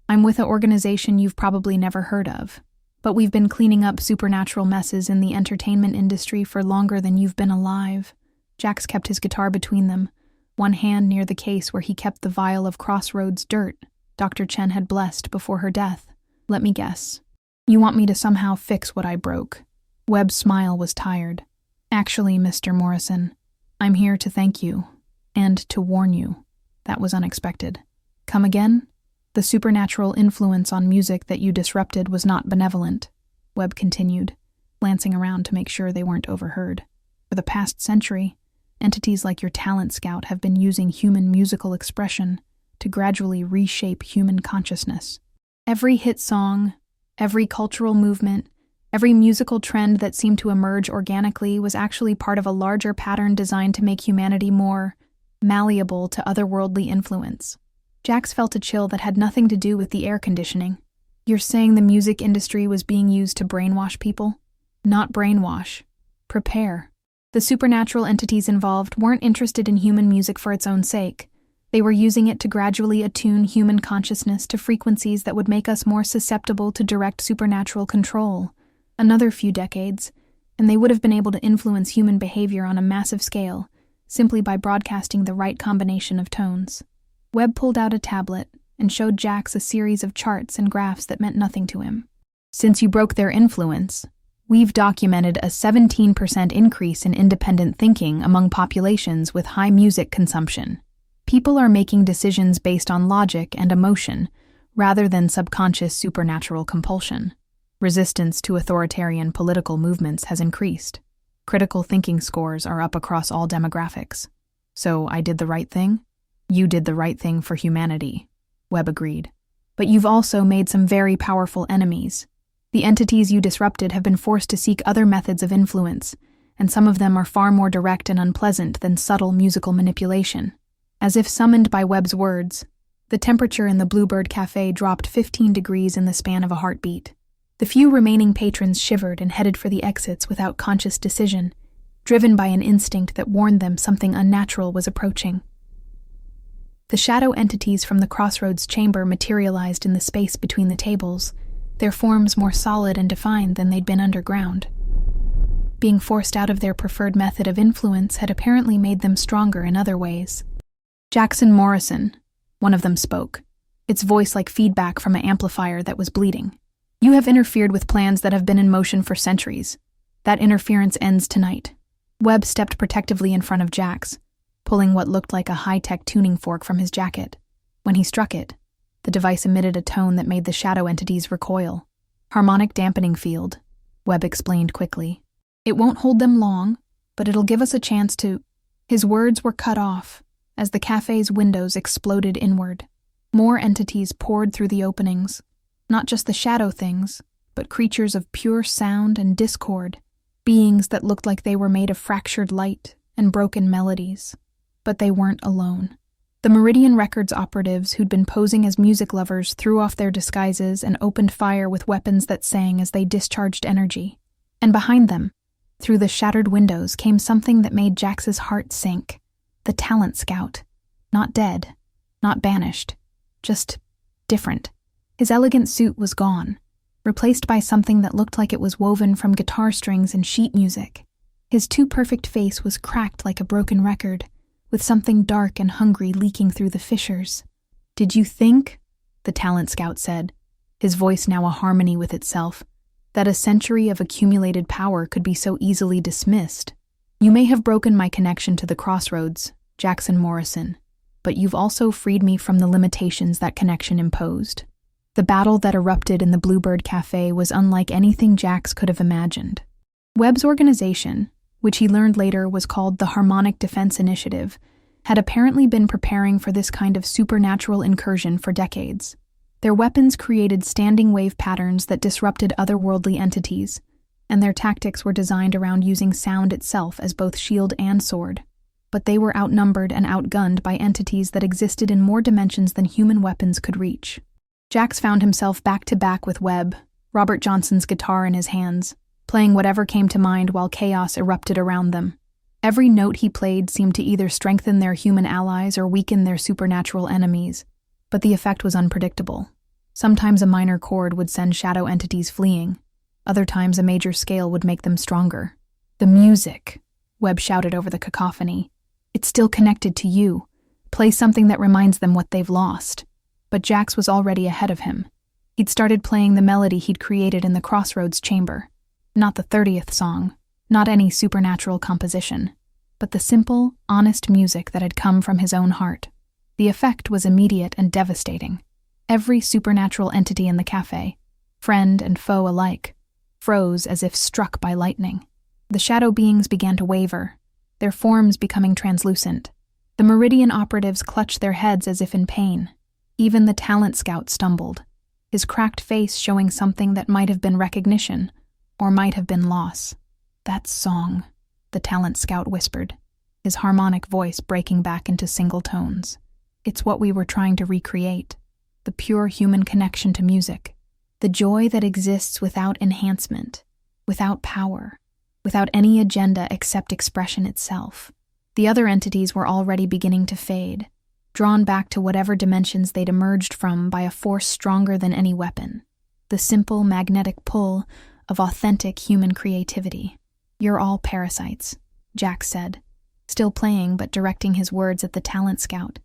I'm with an organization you've probably never heard of, but we've been cleaning up supernatural messes in the entertainment industry for longer than you've been alive." Jax kept his guitar between them, one hand near the case where he kept the vial of Crossroads dirt Dr. Chen had blessed before her death. "Let me guess. You want me to somehow fix what I broke?" Webb's smile was tired. "Actually, Mr. Morrison, I'm here to thank you, and to warn you. That was unexpected." "Come again?" "The supernatural influence on music that you disrupted was not benevolent," Webb continued, glancing around to make sure they weren't overheard. "For the past century, entities like your talent scout have been using human musical expression to gradually reshape human consciousness. Every hit song, every cultural movement, every musical trend that seemed to emerge organically was actually part of a larger pattern designed to make humanity more malleable to otherworldly influence." Jax felt a chill that had nothing to do with the air conditioning. "You're saying the music industry was being used to brainwash people?" "Not brainwash. Prepare." The supernatural entities involved weren't interested in human music for its own sake. They were using it to gradually attune human consciousness to frequencies that would make us more susceptible to direct supernatural control. Another few decades, and they would have been able to influence human behavior on a massive scale, simply by broadcasting the right combination of tones. Webb pulled out a tablet and showed Jax a series of charts and graphs that meant nothing to him. "Since you broke their influence, we've documented a 17% increase in independent thinking among populations with high music consumption. People are making decisions based on logic and emotion, rather than subconscious supernatural compulsion. Resistance to authoritarian political movements has increased. Critical thinking scores are up across all demographics. So I did the right thing? You did the right thing for humanity," Webb agreed. "But you've also made some very powerful enemies. The entities you disrupted have been forced to seek other methods of influence, and some of them are far more direct and unpleasant than subtle musical manipulation." As if summoned by Webb's words, the temperature in the Bluebird Cafe dropped 15 degrees in the span of a heartbeat. The few remaining patrons shivered and headed for the exits without conscious decision, driven by an instinct that warned them something unnatural was approaching. The shadow entities from the Crossroads chamber materialized in the space between the tables, their forms more solid and defined than they'd been underground. Being forced out of their preferred method of influence had apparently made them stronger in other ways. "Jackson Morrison," one of them spoke, its voice like feedback from an amplifier that was bleeding. "You have interfered with plans that have been in motion for centuries. That interference ends tonight." Webb stepped protectively in front of Jax, pulling what looked like a high-tech tuning fork from his jacket. When he struck it, the device emitted a tone that made the shadow entities recoil. "Harmonic dampening field," Webb explained quickly. "It won't hold them long, but it'll give us a chance to—" His words were cut off as the cafe's windows exploded inward. More entities poured through the openings, not just the shadow things, but creatures of pure sound and discord, beings that looked like they were made of fractured light and broken melodies. But they weren't alone. The Meridian Records operatives who'd been posing as music lovers threw off their disguises and opened fire with weapons that sang as they discharged energy. And behind them, through the shattered windows, came something that made Jax's heart sink. The talent scout. Not dead, not banished, just different. His elegant suit was gone, replaced by something that looked like it was woven from guitar strings and sheet music. His too-perfect face was cracked like a broken record, with something dark and hungry leaking through the fissures. "Did you think," the talent scout said, his voice now a harmony with itself, "that a century of accumulated power could be so easily dismissed? You may have broken my connection to the Crossroads, Jackson Morrison, but you've also freed me from the limitations that connection imposed." The battle that erupted in the Bluebird Cafe was unlike anything Jax could have imagined. Webb's organization, which he learned later was called the Harmonic Defense Initiative, had apparently been preparing for this kind of supernatural incursion for decades. Their weapons created standing wave patterns that disrupted otherworldly entities, and their tactics were designed around using sound itself as both shield and sword. But they were outnumbered and outgunned by entities that existed in more dimensions than human weapons could reach. Jax found himself back-to-back with Webb, Robert Johnson's guitar in his hands, playing whatever came to mind while chaos erupted around them. Every note he played seemed to either strengthen their human allies or weaken their supernatural enemies, but the effect was unpredictable. Sometimes a minor chord would send shadow entities fleeing. Other times a major scale would make them stronger. "The music," Webb shouted over the cacophony. "It's still connected to you. Play something that reminds them what they've lost." But Jax was already ahead of him. He'd started playing the melody he'd created in the Crossroads chamber. Not the 30th song, not any supernatural composition, but the simple, honest music that had come from his own heart. The effect was immediate and devastating. Every supernatural entity in the cafe, friend and foe alike, froze as if struck by lightning. The shadow beings began to waver, their forms becoming translucent. The Meridian operatives clutched their heads as if in pain. Even the talent scout stumbled, his cracked face showing something that might have been recognition, or might have been loss. "That song," the talent scout whispered, his harmonic voice breaking back into single tones. "It's what we were trying to recreate, the pure human connection to music, the joy that exists without enhancement, without power, without any agenda except expression itself." The other entities were already beginning to fade, drawn back to whatever dimensions they'd emerged from by a force stronger than any weapon. The simple magnetic pull of authentic human creativity. "You're all parasites," Jax said, still playing but directing his words at the talent scout.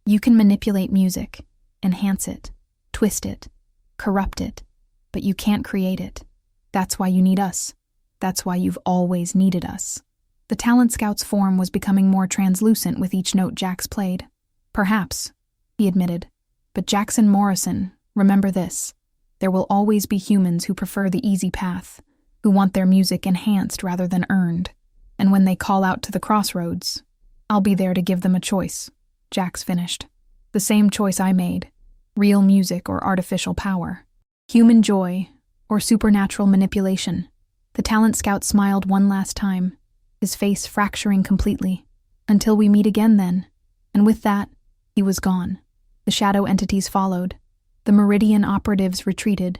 "You can manipulate music, enhance it, twist it, corrupt it, but you can't create it. That's why you need us. That's why you've always needed us." The talent scout's form was becoming more translucent with each note Jax played. "Perhaps," he admitted, "but Jackson Morrison, remember this. There will always be humans who prefer the easy path, who want their music enhanced rather than earned. And when they call out to the crossroads, I'll be there to give them a choice," Jax finished. "The same choice I made. Real music or artificial power. Human joy or supernatural manipulation." The talent scout smiled one last time, his face fracturing completely. "Until we meet again then." And with that, he was gone. The shadow entities followed. The Meridian operatives retreated,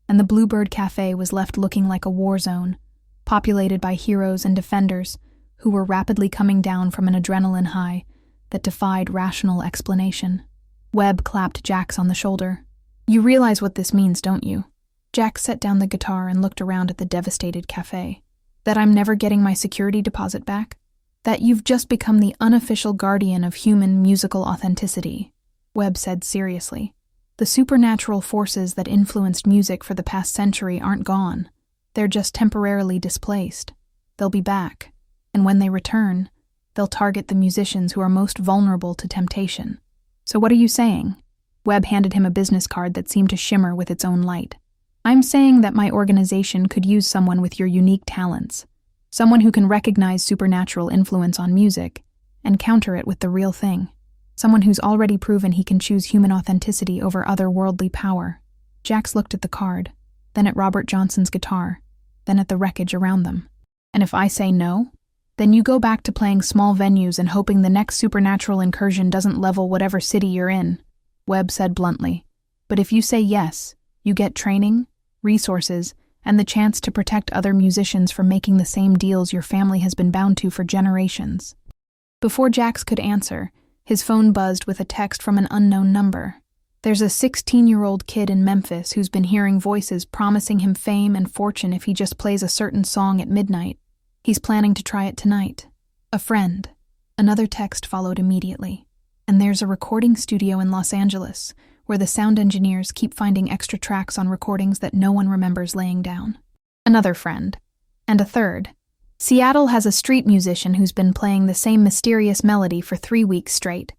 and the Bluebird Cafe was left looking like a war zone, populated by heroes and defenders who were rapidly coming down from an adrenaline high that defied rational explanation. Webb clapped Jax on the shoulder. "You realize what this means, don't you?" Jax set down the guitar and looked around at the devastated cafe. "That I'm never getting my security deposit back? That you've just become the unofficial guardian of human musical authenticity," Webb said seriously. "The supernatural forces that influenced music for the past century aren't gone. They're just temporarily displaced. They'll be back, and when they return, they'll target the musicians who are most vulnerable to temptation. So what are you saying?" Webb handed him a business card that seemed to shimmer with its own light. "I'm saying that my organization could use someone with your unique talents. Someone who can recognize supernatural influence on music and counter it with the real thing. Someone who's already proven he can choose human authenticity over otherworldly power." Jax looked at the card, then at Robert Johnson's guitar, then at the wreckage around them. "And if I say no, then you go back to playing small venues and hoping the next supernatural incursion doesn't level whatever city you're in," Webb said bluntly. "But if you say yes, you get training, resources, and the chance to protect other musicians from making the same deals your family has been bound to for generations." Before Jax could answer, his phone buzzed with a text from an unknown number. "There's a 16-year-old kid in Memphis who's been hearing voices promising him fame and fortune if he just plays a certain song at midnight. He's planning to try it tonight. A friend." Another text followed immediately. "And there's a recording studio in Los Angeles where the sound engineers keep finding extra tracks on recordings that no one remembers laying down." Another friend. And a third. "Seattle has a street musician who's been playing the same mysterious melody for 3 weeks straight.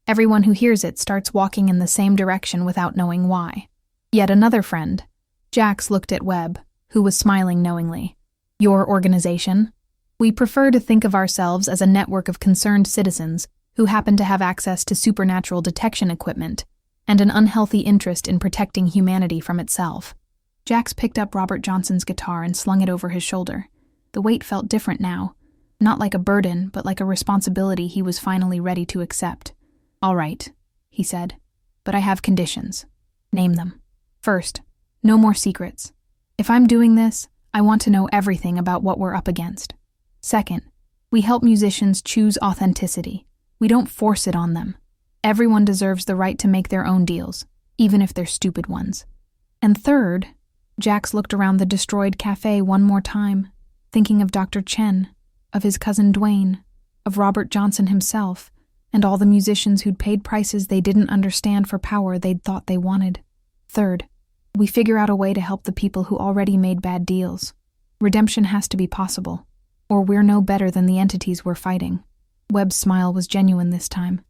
Everyone who hears it starts walking in the same direction without knowing why." Yet another friend. Jax looked at Webb, who was smiling knowingly. "Your organization? We prefer to think of ourselves as a network of concerned citizens who happen to have access to supernatural detection equipment and an unhealthy interest in protecting humanity from itself. Jax picked up Robert Johnson's guitar and slung it over his shoulder. The weight felt different now, not like a burden, but like a responsibility he was finally ready to accept. "All right," he said, "but I have conditions." "Name them." "First, no more secrets. If I'm doing this, I want to know everything about what we're up against. Second, we help musicians choose authenticity. We don't force it on them. Everyone deserves the right to make their own deals, even if they're stupid ones. And third," Jax looked around the destroyed cafe one more time, thinking of Dr. Chen, of his cousin Dwayne, of Robert Johnson himself, and all the musicians who'd paid prices they didn't understand for power they'd thought they wanted. "Third, we figure out a way to help the people who already made bad deals. Redemption has to be possible, or we're no better than the entities we're fighting." Webb's smile was genuine this time.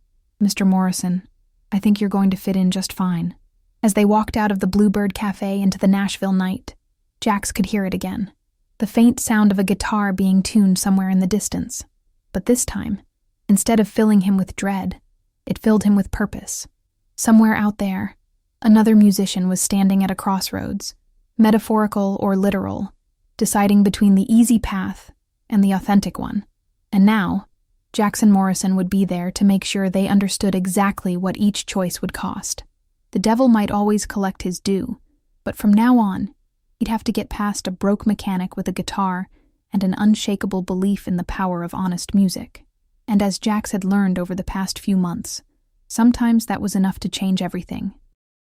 "Mr. Morrison, I think you're going to fit in just fine." As they walked out of the Bluebird Cafe into the Nashville night, Jax could hear it again. The faint sound of a guitar being tuned somewhere in the distance. But this time, instead of filling him with dread, it filled him with purpose. Somewhere out there, another musician was standing at a crossroads, metaphorical or literal, deciding between the easy path and the authentic one. And now, Jackson Morrison would be there to make sure they understood exactly what each choice would cost. The devil might always collect his due, but from now on, he'd have to get past a broke mechanic with a guitar and an unshakable belief in the power of honest music. And as Jax had learned over the past few months, sometimes that was enough to change everything.